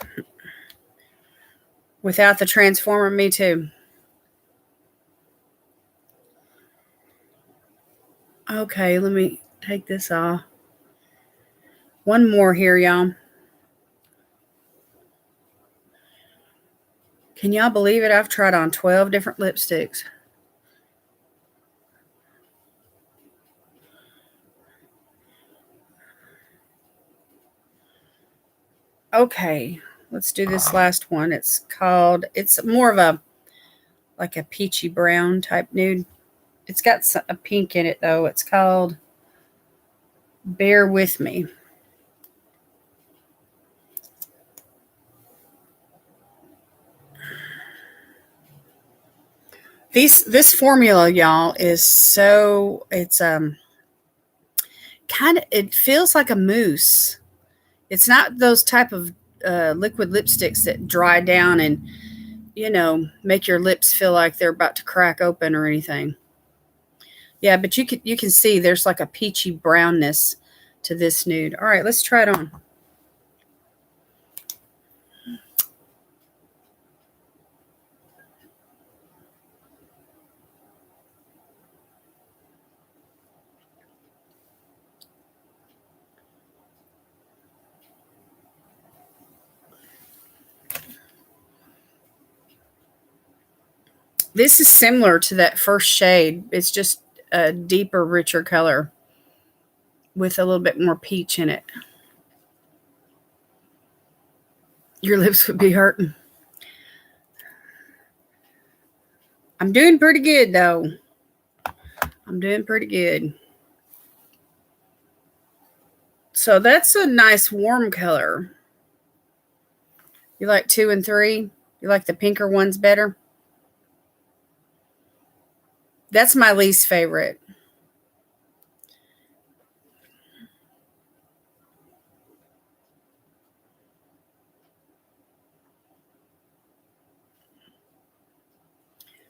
Without the transformer, me too. Okay, let me take this off. One more here, y'all. Can y'all believe it? I've tried on 12 different lipsticks. Okay, let's do this last one. It's more of a, like a peachy brown type nude. It's got a pink in it, though. It's called Bear With Me. This formula, y'all, is so, it's kind of, it feels like a mousse. It's not those type of liquid lipsticks that dry down and, make your lips feel like they're about to crack open or anything. Yeah, but you can see there's like a peachy brownness to this nude. All right, let's try it on. This is similar to that first shade. It's just a deeper, richer color with a little bit more peach in it. Your lips would be hurting. I'm doing pretty good, though. I'm doing pretty good. So that's a nice warm color. You like 2 and 3? You like the pinker ones better? That's my least favorite.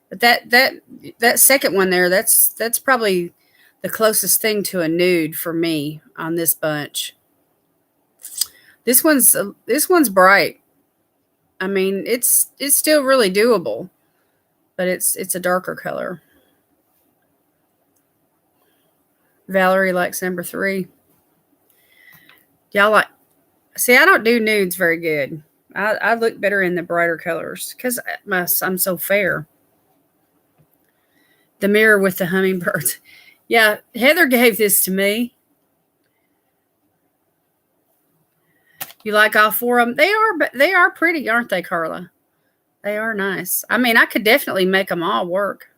But that second one there, that's probably the closest thing to a nude for me on this bunch. This one's bright. I mean, it's still really doable, but it's a darker color. Valerie likes number 3. Y'all like? See, I don't do nudes very good. I look better in the brighter colors because I'm so fair. The mirror with the hummingbirds. Yeah, Heather gave this to me. You like all 4 of them? They are pretty, aren't they, Carla? They are nice. I mean, I could definitely make them all work.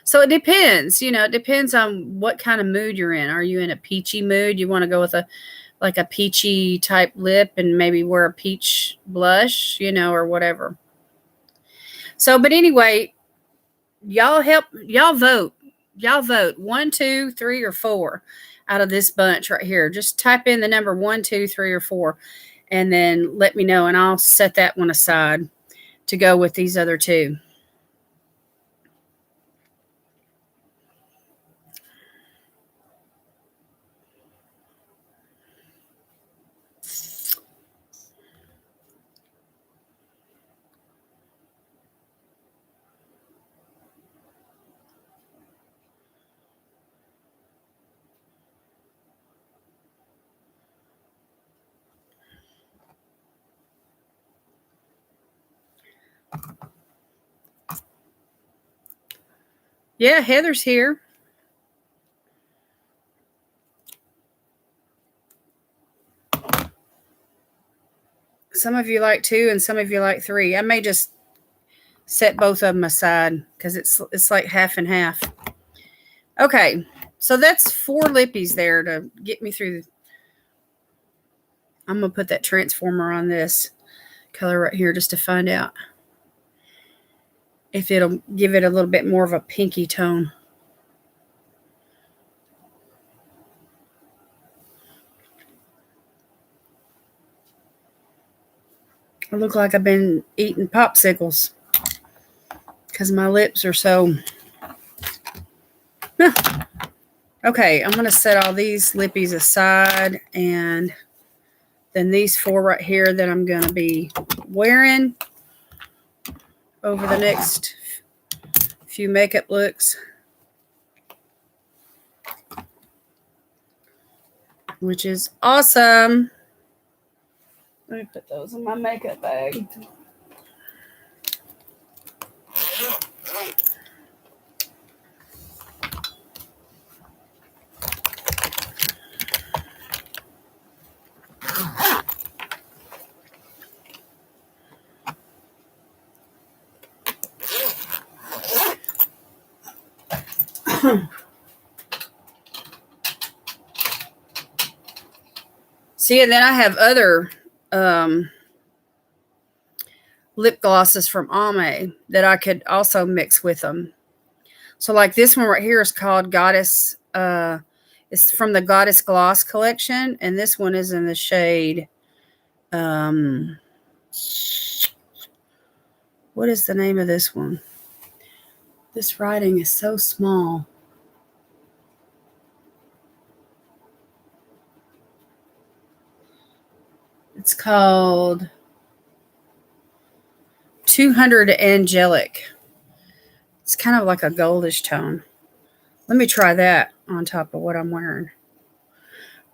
So it depends, it depends on what kind of mood you're in. Are you in a peachy mood? You want to go with a peachy type lip and maybe wear a peach blush, or whatever. So, but anyway, y'all vote. Y'all vote 1, 2, 3, or 4 out of this bunch right here. Just type in the number 1, 2, 3, or 4, and then let me know, and I'll set that one aside to go with these other two. Yeah, Heather's here. Some of you like 2 and some of you like 3. I may just set both of them aside because it's like half and half. Okay, so that's 4 lippies there to get me through. I'm going to put that transformer on this color right here just to find out if it'll give it a little bit more of a pinky tone. I look like I've been eating popsicles because my lips are so... Okay, I'm going to set all these lippies aside, and then these 4 right here that I'm going to be wearing over the next few makeup looks, which is awesome. Let me put those in my makeup bag. See, and then I have other lip glosses from Almay that I could also mix with them. So like this one right here is called Goddess. It's from the Goddess Gloss collection, and this one is in the shade. What is the name of this one? This writing is so small. It's called 200 Angelic. It's kind of like a goldish tone. Let me try that on top of what I'm wearing.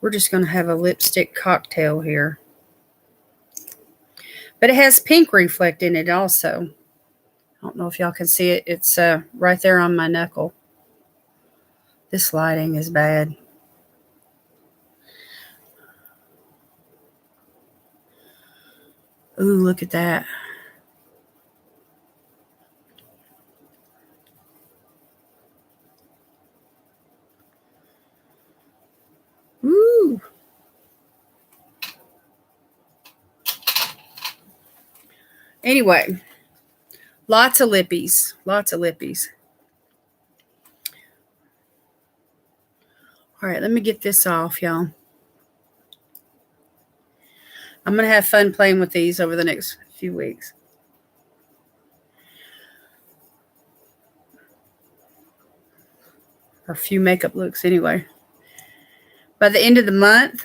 We're just going to have a lipstick cocktail here. But it has pink reflect in it also. I don't know if y'all can see it. It's right there on my knuckle. This lighting is bad. Ooh, look at that. Ooh. Anyway, lots of lippies. Lots of lippies. All right, let me get this off, y'all. I'm going to have fun playing with these over the next few weeks. Or a few makeup looks anyway. By the end of the month,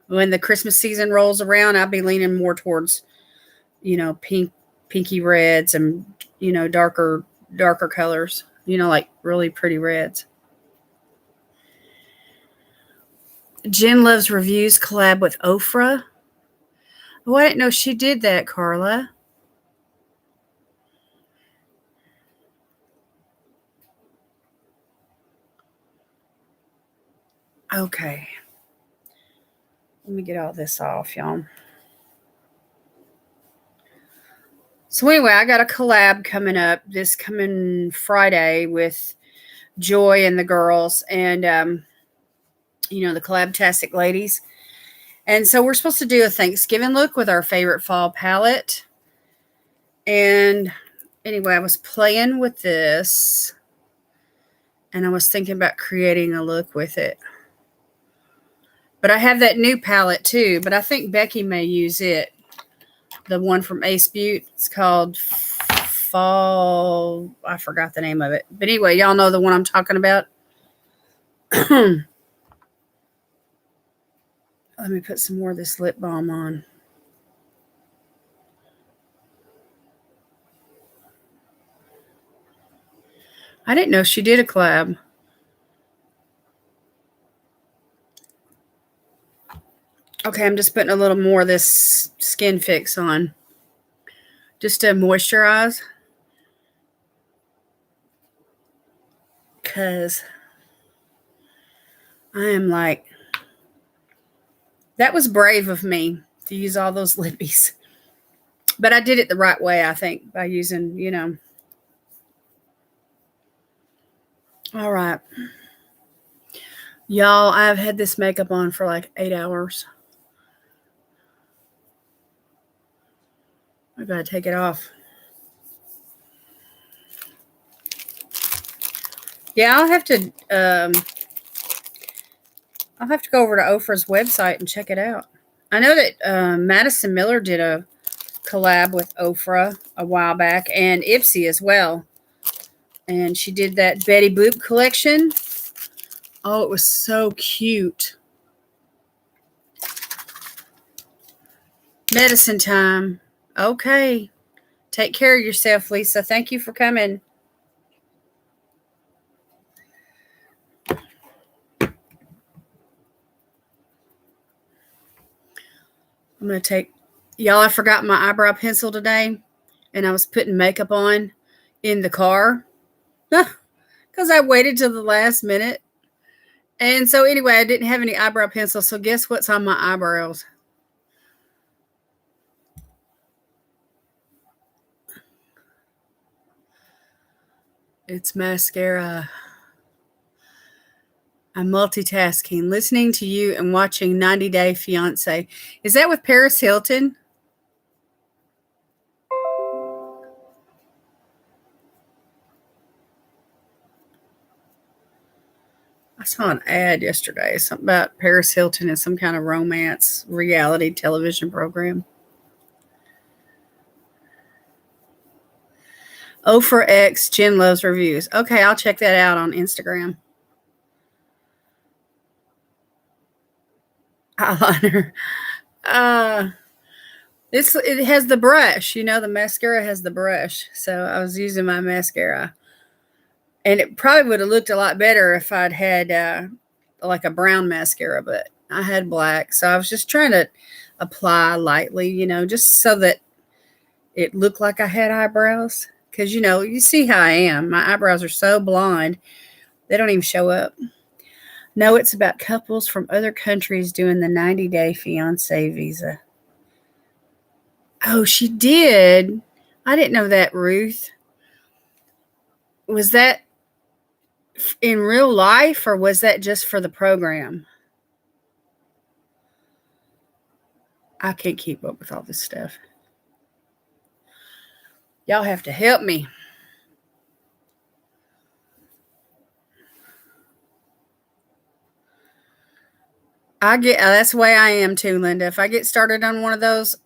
when the Christmas season rolls around, I'll be leaning more towards, pinky reds and, darker colors, like really pretty reds. Jen Loves Reviews collab with Ofra. Oh, I didn't know she did that, Carla. Okay. Let me get all this off, y'all. So anyway, I got a collab coming up this coming Friday with Joy and the girls, and the Collabtastic ladies. And so we're supposed to do a Thanksgiving look with our favorite fall palette. And anyway, I was playing with this, and I was thinking about creating a look with it. But I have that new palette too, but I think Becky may use it. The one from Ace Butte. It's called Fall. I forgot the name of it. But anyway, y'all know the one I'm talking about. Let me put some more of this lip balm on. I didn't know she did a collab. Okay, I'm just putting a little more of this Skin Fix on. Just to moisturize. Because I am like, that was brave of me to use all those lippies. But I did it the right way, I think, by using, All right. Y'all, I've had this makeup on for like 8 hours. I gotta take it off. Yeah, I'll have to go over to Ofra's website and check it out. I know that Madison Miller did a collab with Ofra a while back, and Ipsy as well. And she did that Betty Boop collection. Oh, it was so cute. Medicine time. Okay. Take care of yourself, Lisa. Thank you for coming. I'm going to take, y'all, I forgot my eyebrow pencil today, and I was putting makeup on in the car because I waited till the last minute. And so anyway, I didn't have any eyebrow pencil, so guess what's on my eyebrows? It's mascara. I'm multitasking, listening to you and watching 90 Day Fiancé. Is that with Paris Hilton? I saw an ad yesterday, something about Paris Hilton and some kind of romance reality television program. Ofra X, Jen Loves Reviews. Okay, I'll check that out on Instagram. Eyeliner. It has the brush, the mascara has the brush. So I was using my mascara. And it probably would have looked a lot better if I'd had like a brown mascara, but I had black. So I was just trying to apply lightly, just so that it looked like I had eyebrows. Because, you see how I am. My eyebrows are so blonde, they don't even show up. No, it's about couples from other countries doing the 90 Day Fiancé visa. Oh, she did? I didn't know that, Ruth. Was that in real life, or was that just for the program? I can't keep up with all this stuff. Y'all have to help me. That's the way I am too, Linda. If I get started on one of those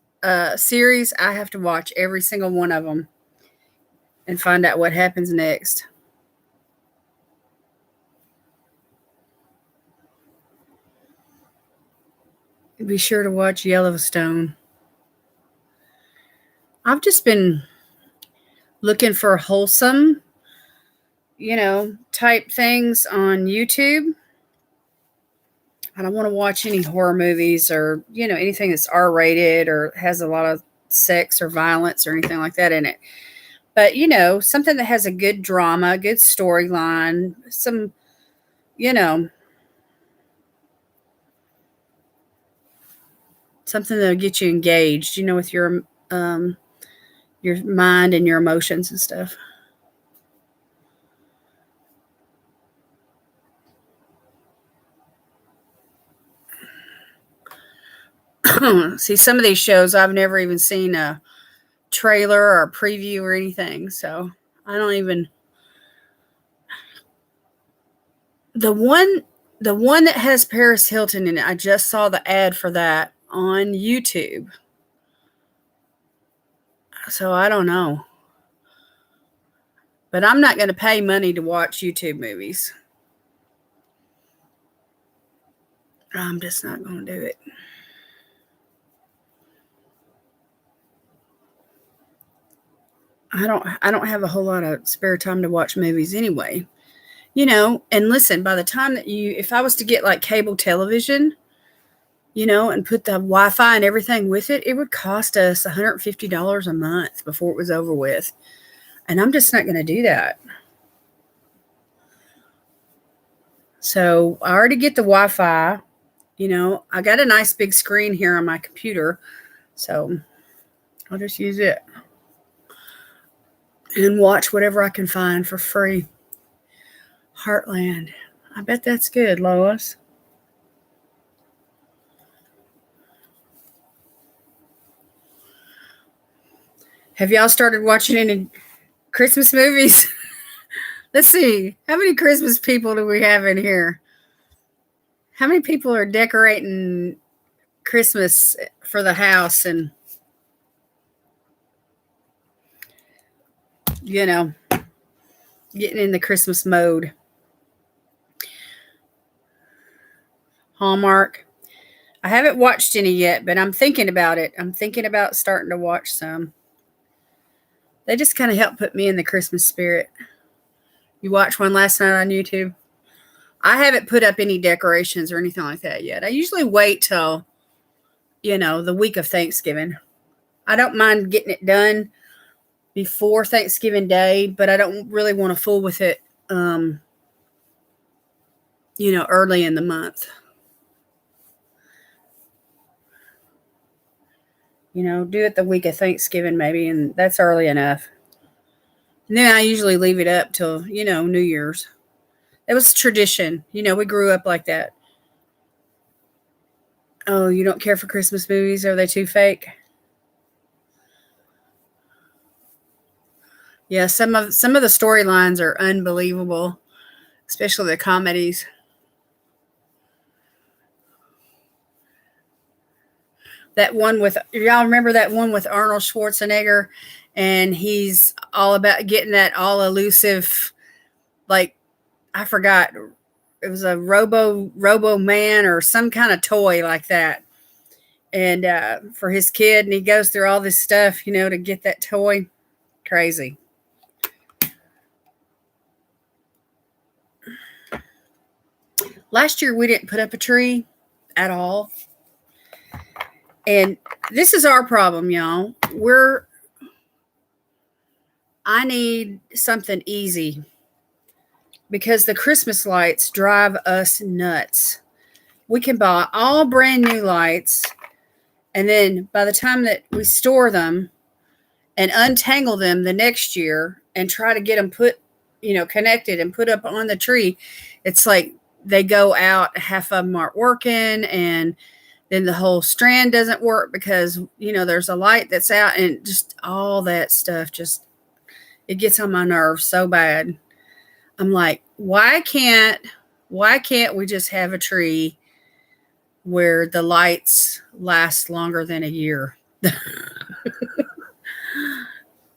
series, I have to watch every single one of them and find out what happens next. Be sure to watch Yellowstone. I've just been looking for wholesome, type things on YouTube. I don't want to watch any horror movies or, anything that's R-rated or has a lot of sex or violence or anything like that in it. But, something that has a good drama, good storyline, some, something that'll get you engaged, with your mind and your emotions and stuff. See, some of these shows I've never even seen a trailer or a preview or anything. So I don't even. The one that has Paris Hilton in it, I just saw the ad for that on YouTube. So I don't know. But I'm not going to pay money to watch YouTube movies. I'm just not going to do it. I don't have a whole lot of spare time to watch movies anyway. And listen, by the time that if I was to get like cable television, and put the Wi-Fi and everything with it, it would cost us $150 a month before it was over with. And I'm just not going to do that. So I already get the Wi-Fi. I got a nice big screen here on my computer. So I'll just use it and watch whatever I can find for free. Heartland. I bet that's good, Lois. Have y'all started watching any Christmas movies? Let's see. How many Christmas people do we have in here? How many people are decorating Christmas for the house and, getting in the Christmas mode? Hallmark. I haven't watched any yet, but I'm thinking about it. I'm thinking about starting to watch some. They just kind of help put me in the Christmas spirit. You watched one last night on YouTube? I haven't put up any decorations or anything like that yet. I usually wait till, the week of Thanksgiving. I don't mind getting it done before Thanksgiving Day, but I don't really want to fool with it, early in the month. Do it the week of Thanksgiving maybe, and that's early enough. And then I usually leave it up till, New Year's. It was tradition. We grew up like that. Oh, you don't care for Christmas movies? Are they too fake? Yeah, some of the storylines are unbelievable, especially the comedies. That one with, y'all remember that one with Arnold Schwarzenegger, and he's all about getting that all elusive, like, I forgot, it was a robo man or some kind of toy like that, and for his kid, and he goes through all this stuff, to get that toy. Crazy. Last year we didn't put up a tree at all. And this is our problem, y'all. I need something easy because the Christmas lights drive us nuts. We can buy all brand new lights, and then by the time that we store them and untangle them the next year and try to get them put, connected and put up on the tree, it's like they go out, half of them aren't working, and then the whole strand doesn't work because, there's a light that's out, and just all that stuff, it gets on my nerves so bad. I'm like, why can't we just have a tree where the lights last longer than a year?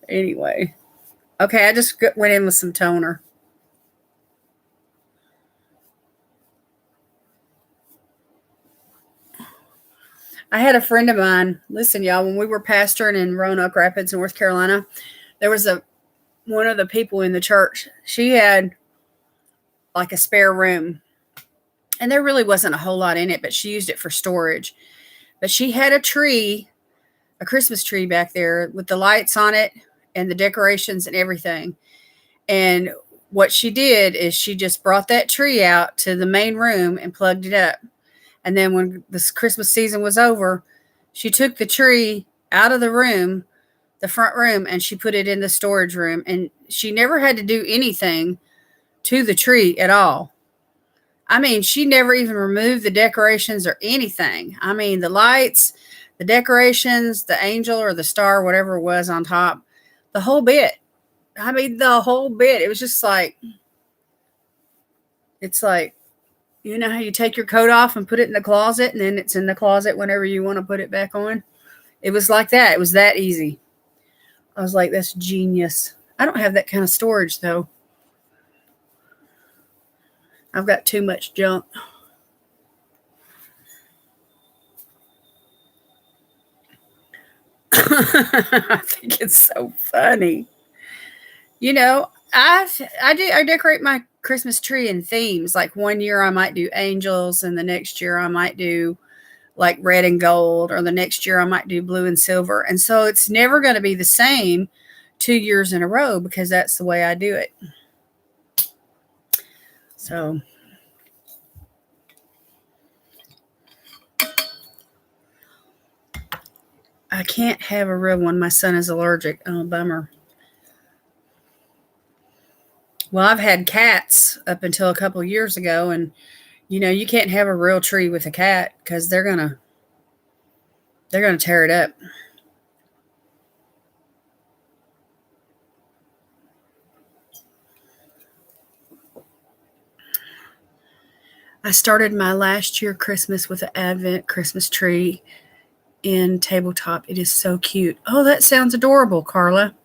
Anyway. Okay, I just went in with some toner. I had a friend of mine, listen, y'all, when we were pastoring in Roanoke Rapids, North Carolina, there was one of the people in the church. She had like a spare room, and there really wasn't a whole lot in it, but she used it for storage. But she had a Christmas tree back there with the lights on it and the decorations and everything. And what she did is she just brought that tree out to the main room and plugged it up. And then when this Christmas season was over, she took the tree out of the room, the front room, and she put it in the storage room. And she never had to do anything to the tree at all. I mean, she never even removed the decorations or anything. I mean, the lights, The decorations, the angel or the star, whatever it was on top, the whole bit. I mean, the whole bit. It was just like, it's like, you know how you take your coat off and put it in the closet and then it's in the closet whenever you want to put it back on? It was like that. It was that easy. I was like, that's genius. I don't have that kind of storage, though. I've got too much junk. I think it's so funny. You know, I decorate my Christmas tree in themes. Like one year I might do angels, and the next year I might do like red and gold, or the next year I might do blue and silver. And so it's never going to be the same 2 years in a row because that's the way I do it. So I can't have a real one. My son is allergic. Oh, bummer. Well, I've had cats up until a couple years ago, and you can't have a real tree with a cat because they're gonna tear it up. I started my last year Christmas with an Advent Christmas tree in tabletop. It is so cute. Oh, that sounds adorable, Carla.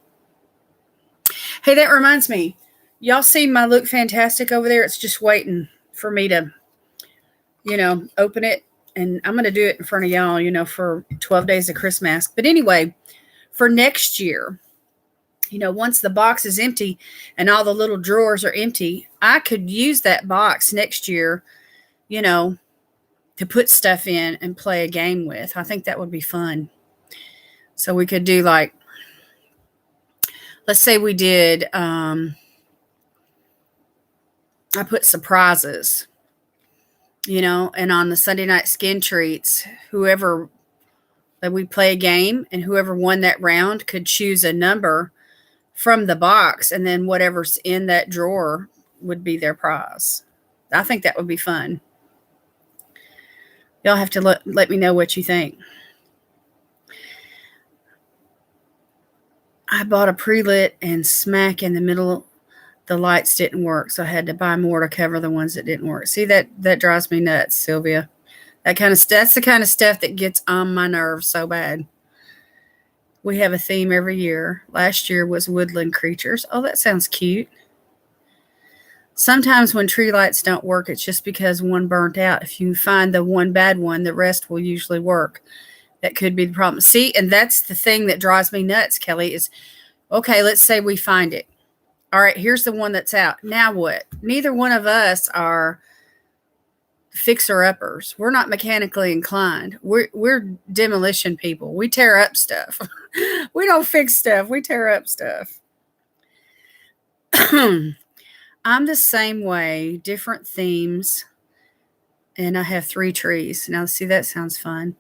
Hey, that reminds me. Y'all see my Look Fantastic over there? It's just waiting for me to, open it. And I'm going to do it in front of y'all, for 12 days of Christmas. But anyway, for next year, once the box is empty and all the little drawers are empty, I could use that box next year, to put stuff in and play a game with. I think that would be fun. So we could do like, let's say we did, I put surprises, and on the Sunday night skin treats, whoever that we play a game and whoever won that round could choose a number from the box, and then whatever's in that drawer would be their prize. I think that would be fun. Y'all have to let me know what you think. I bought a pre-lit and smack in the middle, the lights didn't work, so I had to buy more to cover the ones that didn't work. See, that drives me nuts, Sylvia. That's the kind of stuff that gets on my nerves so bad. We have a theme every year. Last year was woodland creatures. Oh, that sounds cute. Sometimes when tree lights don't work, it's just because one burnt out. If you find the one bad one, the rest will usually work. That could be the problem. See, and that's the thing that drives me nuts, Kelly, is, okay, let's say we find it. All right, here's the one that's out. Now what? Neither one of us are fixer-uppers. We're not mechanically inclined. We're demolition people. We tear up stuff. We don't fix stuff. We tear up stuff. I'm the same way, different themes, and I have 3 trees. Now, see, that sounds fun.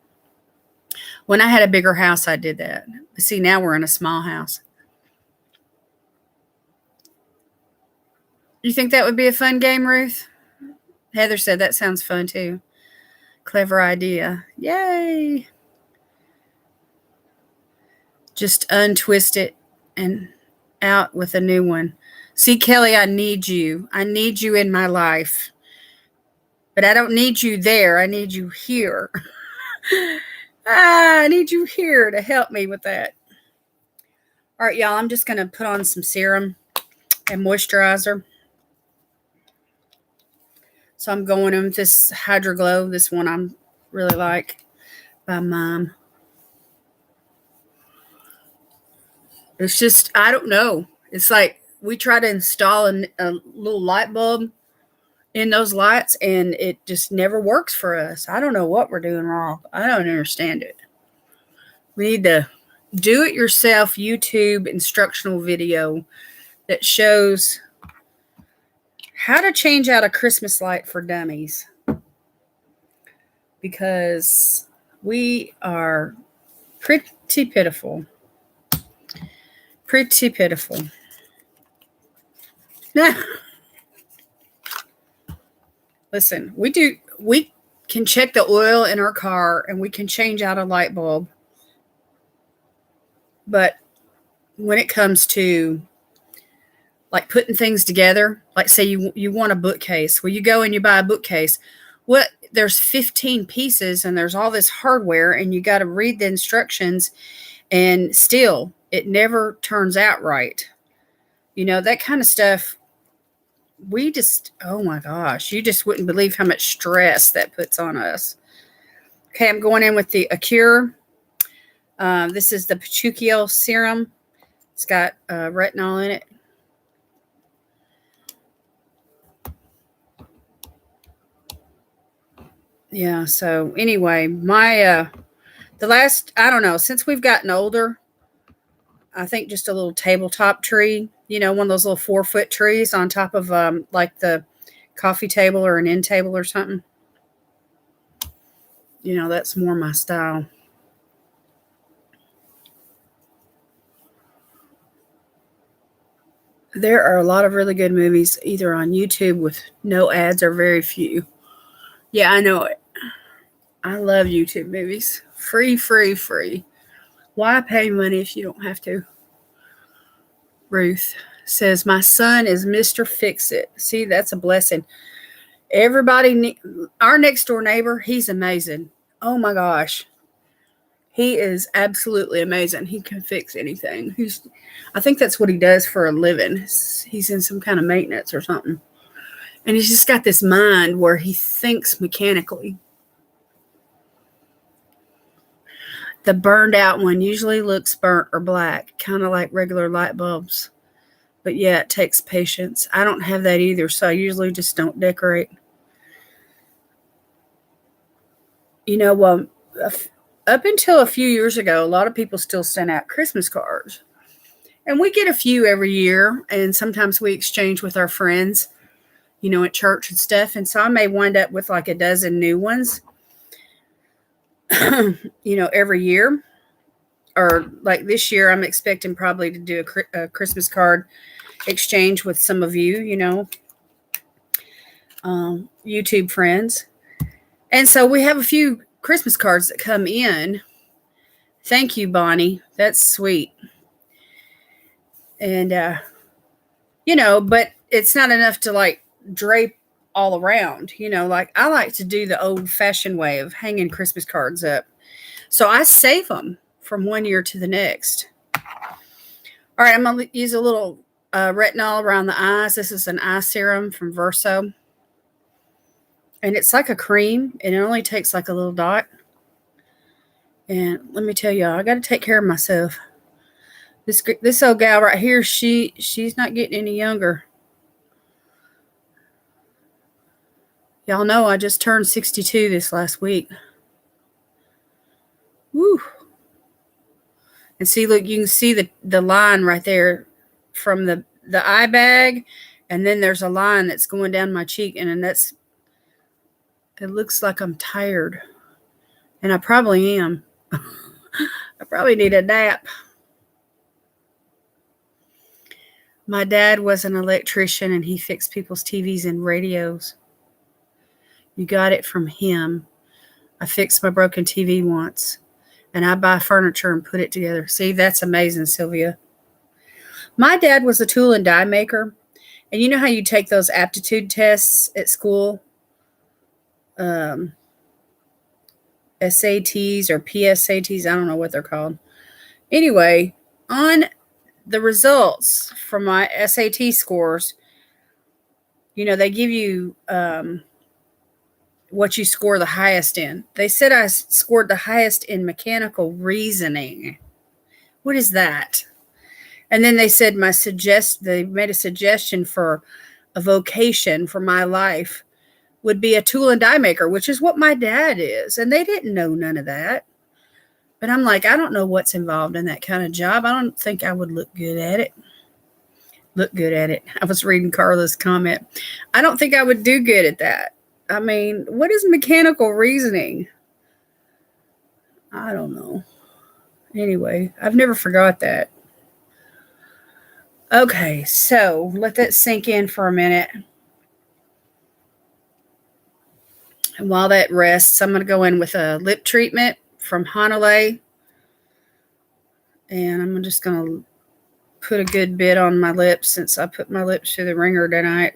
When I had a bigger house, I did that. But see, now we're in a small house. You think that would be a fun game, Ruth? Heather said that sounds fun, too. Clever idea. Yay! Just untwist it and out with a new one. See, Kelly, I need you. I need you in my life. But I don't need you there. I need you here. I need you here to help me with that. All right, y'all, I'm just going to put on some serum and moisturizer. So I'm going in with this Hydro Glow. This one I really like by Mom. It's just, I don't know. It's like we try to install a little light bulb in those lights, and it just never works for us. I don't know what we're doing wrong. I don't understand it. We need to do-it-yourself YouTube instructional video that shows how to change out a Christmas light for dummies. Because we are pretty pitiful. Pretty pitiful. Listen, we can check the oil in our car and we can change out a light bulb. But when it comes to like putting things together, like say you want a bookcase. Well, you go and you buy a bookcase. What there's 15 pieces and there's all this hardware and you got to read the instructions and still it never turns out right. You know, that kind of stuff. We just, oh my gosh, you just wouldn't believe how much stress that puts on us. Okay, I'm going in with the Acure. This is the Petruchio serum. It's got retinol in it. Yeah, so anyway, my the last, I don't know, since we've gotten older, I think just a little tabletop tree, you know, one of those little 4-foot trees on top of like the coffee table or an end table or something. You know, that's more my style. There are a lot of really good movies either on YouTube with no ads or very few. Yeah, I know it. I love YouTube movies. Free, free, free. Why pay money if you don't have to? Ruth says, my son is Mr. Fix-It. See, that's a blessing. Everybody, our next door neighbor, he's amazing. Oh my gosh. He is absolutely amazing. He can fix anything. I think that's what he does for a living. He's in some kind of maintenance or something. And he's just got this mind where he thinks mechanically. The burned out one usually looks burnt or black, kind of like regular light bulbs. But yeah, it takes patience. I don't have that either, so I usually just don't decorate. You know, well, up until a few years ago, a lot of people still sent out Christmas cards. And we get a few every year, and sometimes we exchange with our friends, you know, at church and stuff. And so I may wind up with like a dozen new ones, you know, every year. Or like this year, I'm expecting probably to do a Christmas card exchange with some of you, you know, YouTube friends. And so we have a few Christmas cards that come in. Thank you, Bonnie. That's sweet. And, you know, but it's not enough to like drape all around, you know, like I like to do the old fashioned way of hanging Christmas cards up. So I save them from one year to the next. All right, I'm going to use a little retinol around the eyes. This is an eye serum from Verso. And it's like a cream, and it only takes like a little dot. And let me tell y'all, I got to take care of myself. This old gal right here, she's not getting any younger. Y'all know I just turned 62 this last week. Woo. And see, look, you can see the line right there from the eye bag, and then there's a line that's going down my cheek, and then it looks like I'm tired. And I probably am. I probably need a nap. My dad was an electrician, and he fixed people's TVs and radios. You got it from him. I fixed my broken TV once, and I buy furniture and put it together. See, that's amazing, Sylvia. My dad was a tool and die maker. And you know how you take those aptitude tests at school? SATs or PSATs, I don't know what they're called. Anyway, on the results from my SAT scores, you know, they give you what you score the highest in. They said I scored the highest in mechanical reasoning. What is that? And then they said they made a suggestion for a vocation for my life would be a tool and die maker, which is what my dad is. And they didn't know none of that. But I'm like, I don't know what's involved in that kind of job. I don't think I would look good at it. I was reading Carla's comment. I don't think I would do good at that. I mean, what is mechanical reasoning? I don't know. Anyway, I've never forgot that. Okay, so let that sink in for a minute. And while that rests, I'm going to go in with a lip treatment from Hanalei. And I'm just going to put a good bit on my lips since I put my lips through the ringer tonight.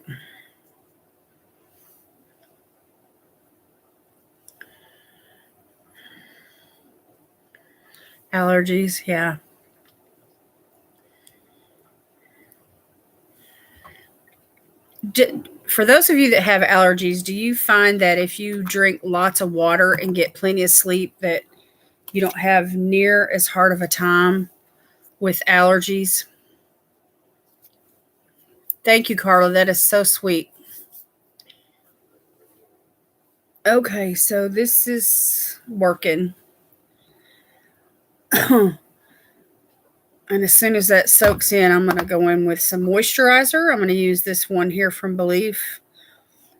Allergies, yeah. For those of you that have allergies, do you find that if you drink lots of water and get plenty of sleep that you don't have near as hard of a time with allergies? Thank you, Carla. That is so sweet. Okay, so this is working. And as soon as that soaks in, I'm going to go in with some moisturizer. I'm going to use this one here from Belif.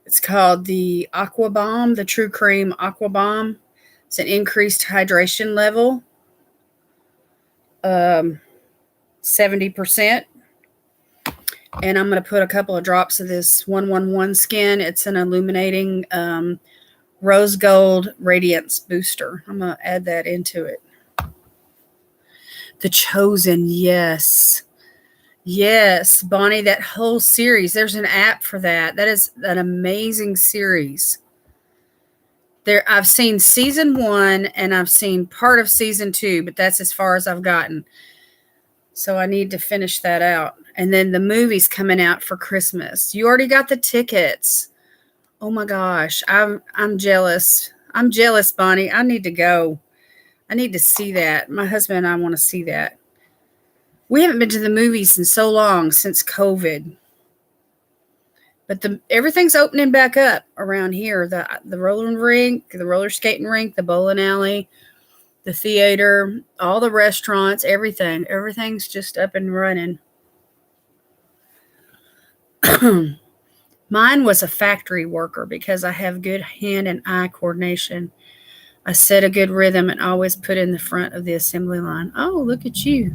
It's called the Aqua Bomb, the True Cream Aqua Bomb. It's an increased hydration level, 70%. And I'm going to put a couple of drops of this 111 Skin. It's an illuminating rose gold radiance booster. I'm going to add that into it. The Chosen, yes. Yes, Bonnie, that whole series. There's an app for that. That is an amazing series. I've seen season 1 and I've seen part of season 2, but that's as far as I've gotten. So I need to finish that out. And then the movie's coming out for Christmas. You already got the tickets. Oh my gosh, I'm jealous. I'm jealous, Bonnie. I need to go. I need to see that. My husband and I want to see that. We haven't been to the movies in so long, since COVID. But everything's opening back up around here. The roller rink, the roller skating rink, the bowling alley, the theater, all the restaurants, everything. Everything's just up and running. Mine was a factory worker because I have good hand and eye coordination. I set a good rhythm and always put in the front of the assembly line. Oh, look at you.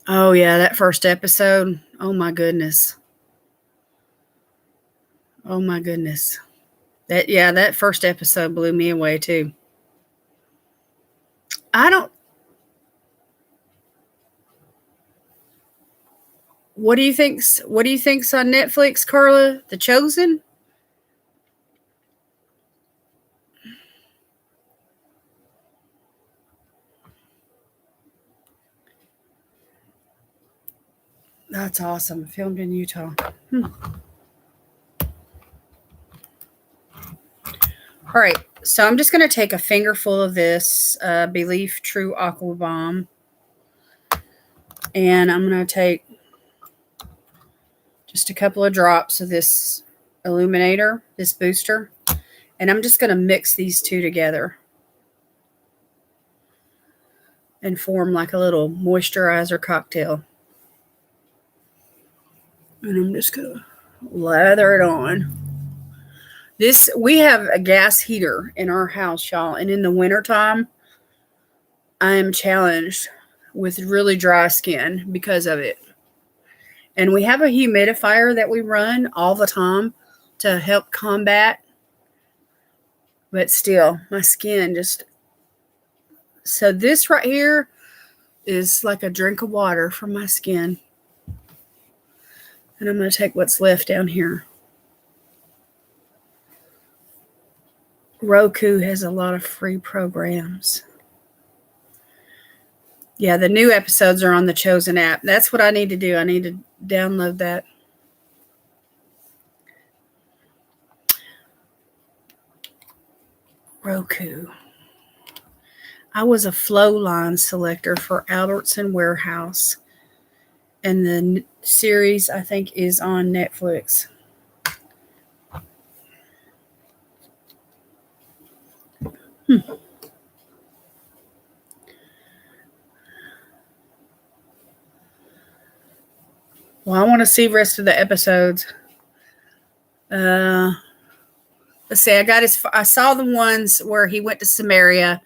Oh, yeah, that first episode. Oh, my goodness. Oh, my goodness. That first episode blew me away, too. What do you think's on Netflix, Carla? The Chosen? That's awesome. Filmed in Utah. All right. So I'm just going to take a fingerful of this Belif True Aqua Bomb. And I'm going to take just a couple of drops of this illuminator, this booster. And I'm just going to mix these two together and form like a little moisturizer cocktail. And I'm just going to lather it on. We have a gas heater in our house, y'all. And in the wintertime, I am challenged with really dry skin because of it. And we have a humidifier that we run all the time to help combat. But still, my skin just... So this right here is like a drink of water for my skin. And I'm going to take what's left down here. Roku has a lot of free programs. Yeah, the new episodes are on the Chosen app. That's what I need to do. I need to download that. Roku. I was a flow line selector for Albertson Warehouse. And the series, I think, is on Netflix. Well, I want to see the rest of the episodes. Let's see. I saw the ones where he went to Samaria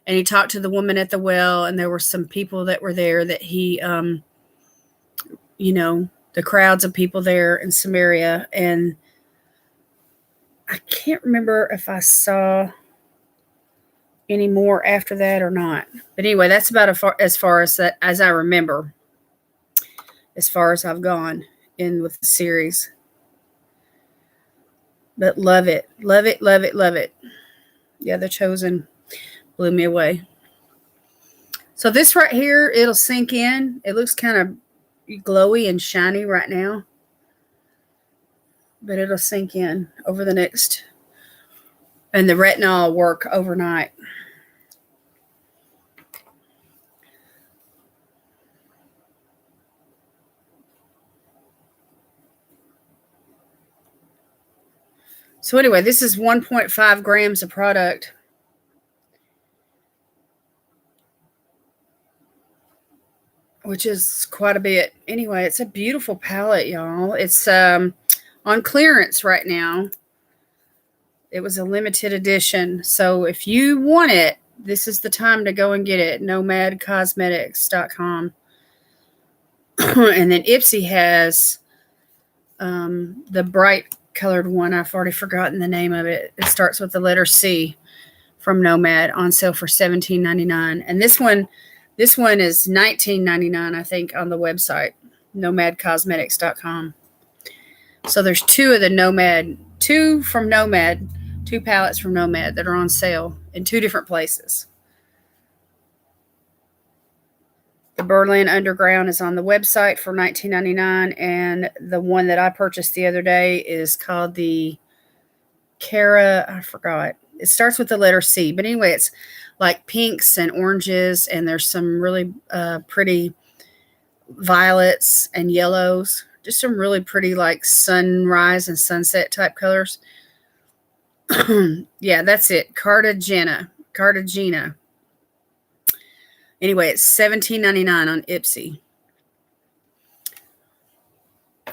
and he talked to the woman at the well, and there were some people that were there that he, the crowds of people there in Samaria. And I can't remember if I saw any more after that or not. But anyway, that's about as far as that as I remember, as far as I've gone in with the series. But love it, love it, love it, love it. Yeah, The Chosen blew me away. So this right here, it'll sink in. It looks kind of glowy and shiny right now, but it'll sink in over the next, and the retinol will work overnight. So anyway, this is 1.5 grams of product. Which is quite a bit. Anyway, it's a beautiful palette, y'all. It's on clearance right now. It was a limited edition. So if you want it, this is the time to go and get it. NomadCosmetics.com. And then Ipsy has the bright colored one. I've already forgotten the name of it. It starts with the letter C, from Nomad, on sale for $17.99. And this one is $19.99, I think, on the website, NomadCosmetics.com. So there's two palettes from Nomad that are on sale in two different places. The Berlin Underground is on the website for $19.99, and the one that I purchased the other day is called the Cara, I forgot. It starts with the letter C, but anyway, it's like pinks and oranges, and there's some really pretty violets and yellows. Just some really pretty, like, sunrise and sunset type colors. Yeah, that's it. Cartagena. Anyway, it's $17.99 on Ipsy.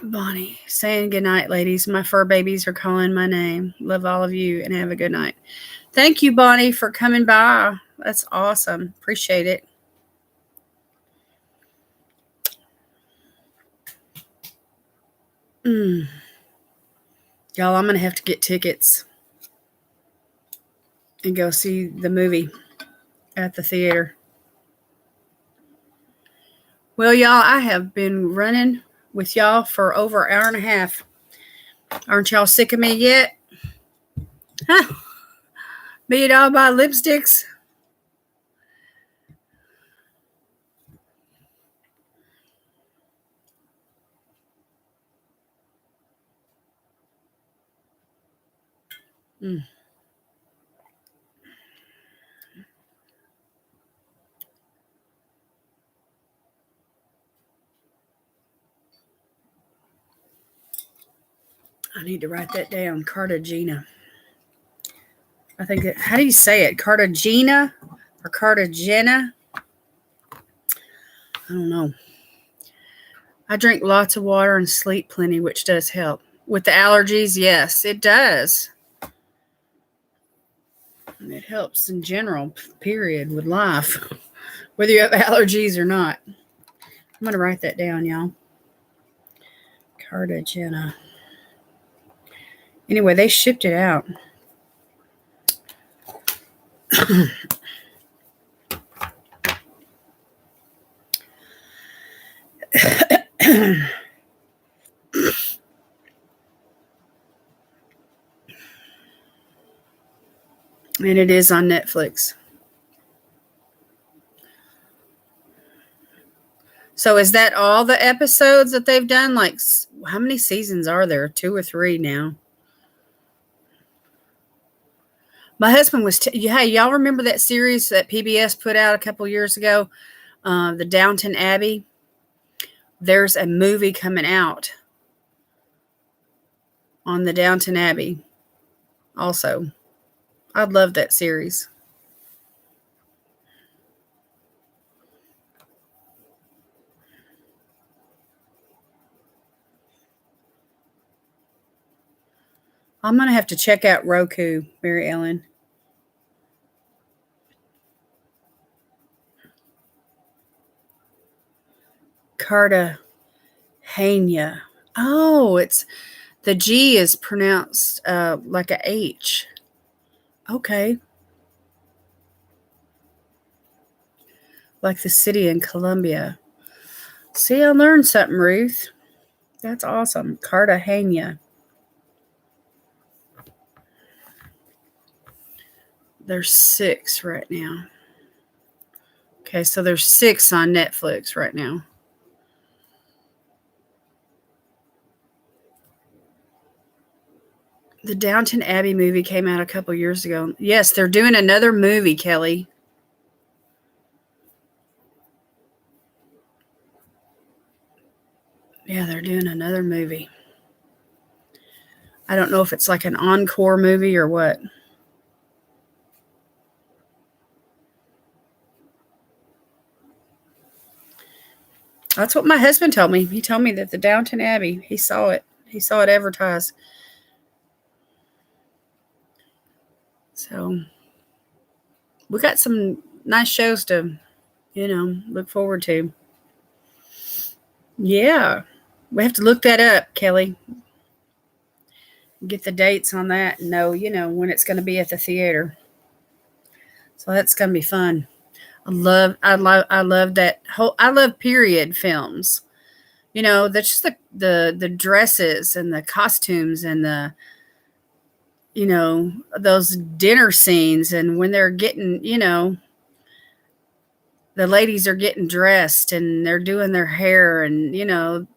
Bonnie saying goodnight, ladies. My fur babies are calling my name. Love all of you, and have a good night. Thank you, Bonnie, for coming by. That's awesome. Appreciate it. Y'all, I'm going to have to get tickets and go see the movie at the theater. Well, y'all, I have been running with y'all for over an hour and a half. Aren't y'all sick of me yet? Huh? Me and all my lipsticks. I need to write that down. Cartagena. I think that, how do you say it? Cartagena or Cartagena? I don't know. I drink lots of water and sleep plenty, which does help. With the allergies, yes, it does. It helps in general, period, with life, whether you have allergies or not. I'm going to write that down, y'all. Cartagena. Anyway, they shipped it out. And it is on Netflix. So is that all the episodes that they've done? Like, how many seasons are there? 2 or 3 now. My husband was, hey, y'all remember that series that PBS put out a couple years ago? The Downton Abbey? There's a movie coming out on the Downton Abbey also. I love that series. I'm going to have to check out Roku, Mary Ellen. Cartagena. Hania. Oh, it's the G is pronounced like a H. Okay. Like the city in Colombia. See, I learned something, Ruth. That's awesome. Cartagena. There's 6 right now. Okay, so there's 6 on Netflix right now. The Downton Abbey movie came out a couple years ago. Yes, they're doing another movie, Kelly. Yeah, they're doing another movie. I don't know if it's like an encore movie or what. That's what my husband told me. He told me that the Downton Abbey, he saw it. He saw it advertised. So we got some nice shows to, look forward to. Yeah. We have to look that up, Kelly. Get the dates on that and know, when it's going to be at the theater. So that's going to be fun. I love that whole, I love period films. That's just the dresses and the costumes and those dinner scenes and when they're getting, the ladies are getting dressed and they're doing their hair and,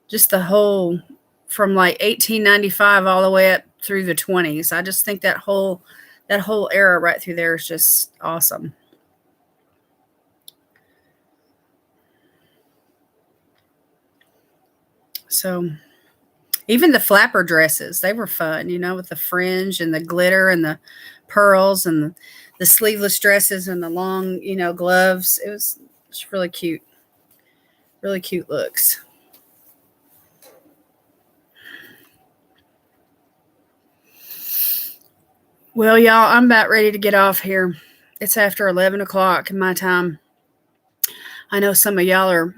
just the whole from like 1895 all the way up through the 20s. I just think that whole era right through there is just awesome. So even the flapper dresses, they were fun, with the fringe and the glitter and the pearls and the sleeveless dresses and the long, gloves. It was just really cute. Really cute looks. Well, y'all, I'm about ready to get off here. It's after 11 o'clock in my time. I know some of y'all are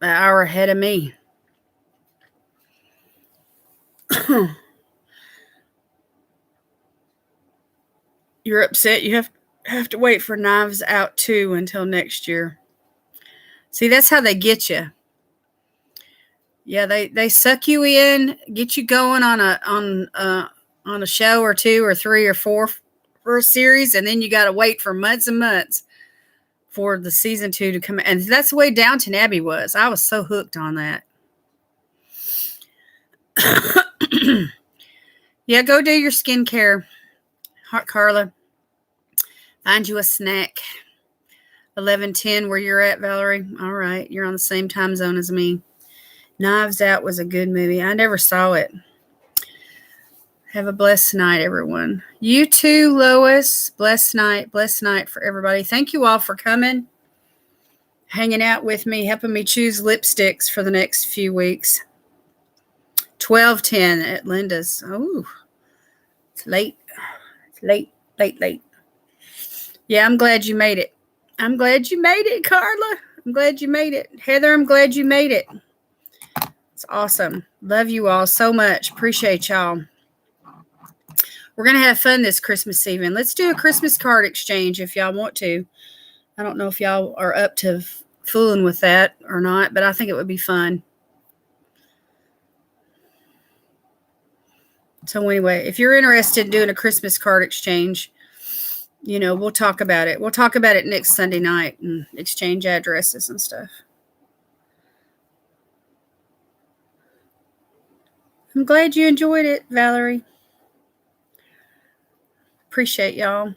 an hour ahead of me. You're upset you have to wait for Knives Out 2 until next year. See, that's how they get you. Yeah, they suck you in, get you going on a show or 2 or 3 or 4 for a series, and then you got to wait for months and months for the season 2 to come. And that's the way Downton Abbey was. I was so hooked on that. Yeah, go do your skincare, Carla. Find you a snack. 11:10 where you're at, Valerie. All right, you're on the same time zone as me. Knives Out was a good movie. I never saw it. Have a blessed night, everyone. You too, Lois. Blessed night for everybody. Thank you all for coming, hanging out with me, helping me choose lipsticks for the next few weeks. 12:10 at Linda's. Oh, it's late. Late. Yeah, I'm glad you made it. I'm glad you made it, Carla. I'm glad you made it. Heather, I'm glad you made it. It's awesome. Love you all so much. Appreciate y'all. We're going to have fun this Christmas evening. Let's do a Christmas card exchange if y'all want to. I don't know if y'all are up to fooling with that or not, but I think it would be fun. So anyway, if you're interested in doing a Christmas card exchange, we'll talk about it. We'll talk about it next Sunday night and exchange addresses and stuff. I'm glad you enjoyed it, Valerie. Appreciate y'all.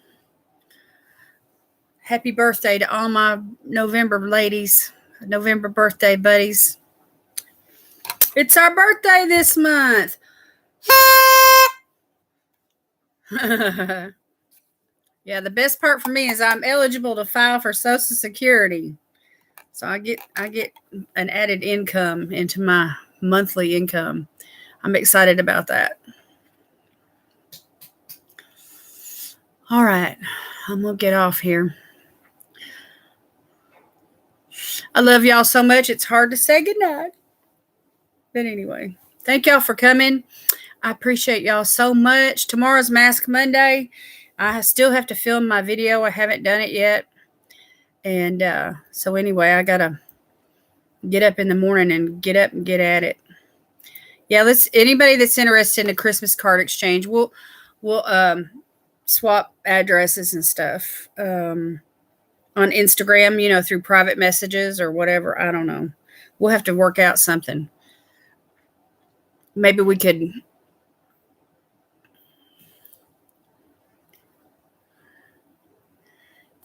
Happy birthday to all my November ladies, November birthday buddies. It's our birthday this month. Yeah, the best part for me is I'm eligible to file for Social Security. So I get an added income into my monthly income. I'm excited about that. All right, I'm going to get off here. I love y'all so much. It's hard to say goodnight. But anyway, thank y'all for coming. I appreciate y'all so much. Tomorrow's Mask Monday. I still have to film my video. I haven't done it yet. And so anyway, I got to get up in the morning and get up and get at it. Yeah, anybody that's interested in the Christmas card exchange, we'll swap addresses and stuff on Instagram, through private messages or whatever. I don't know. We'll have to work out something. Maybe we could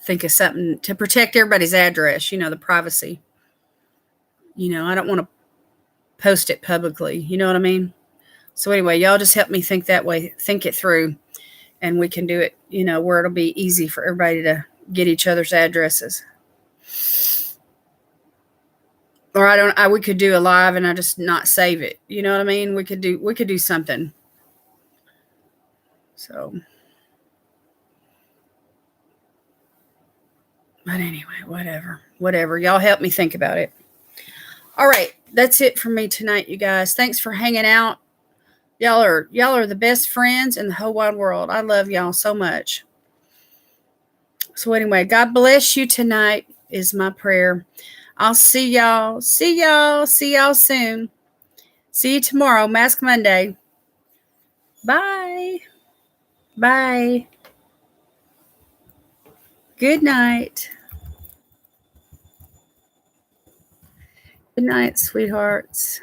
think of something to protect everybody's address, the privacy. I don't want to post it publicly. You know what I mean? So anyway, y'all just help me think that way, think it through, and we can do it, where it'll be easy for everybody to get each other's addresses. Or we could do a live and I just not save it. You know what I mean? We could do something. So, but anyway, whatever. Y'all help me think about it. All right. That's it for me tonight, you guys. Thanks for hanging out. Y'all are the best friends in the whole wide world. I love y'all so much. So anyway, God bless you tonight is my prayer. I'll see y'all. See y'all soon. See you tomorrow, Mask Monday. Bye. Bye. Good night. Good night, sweethearts.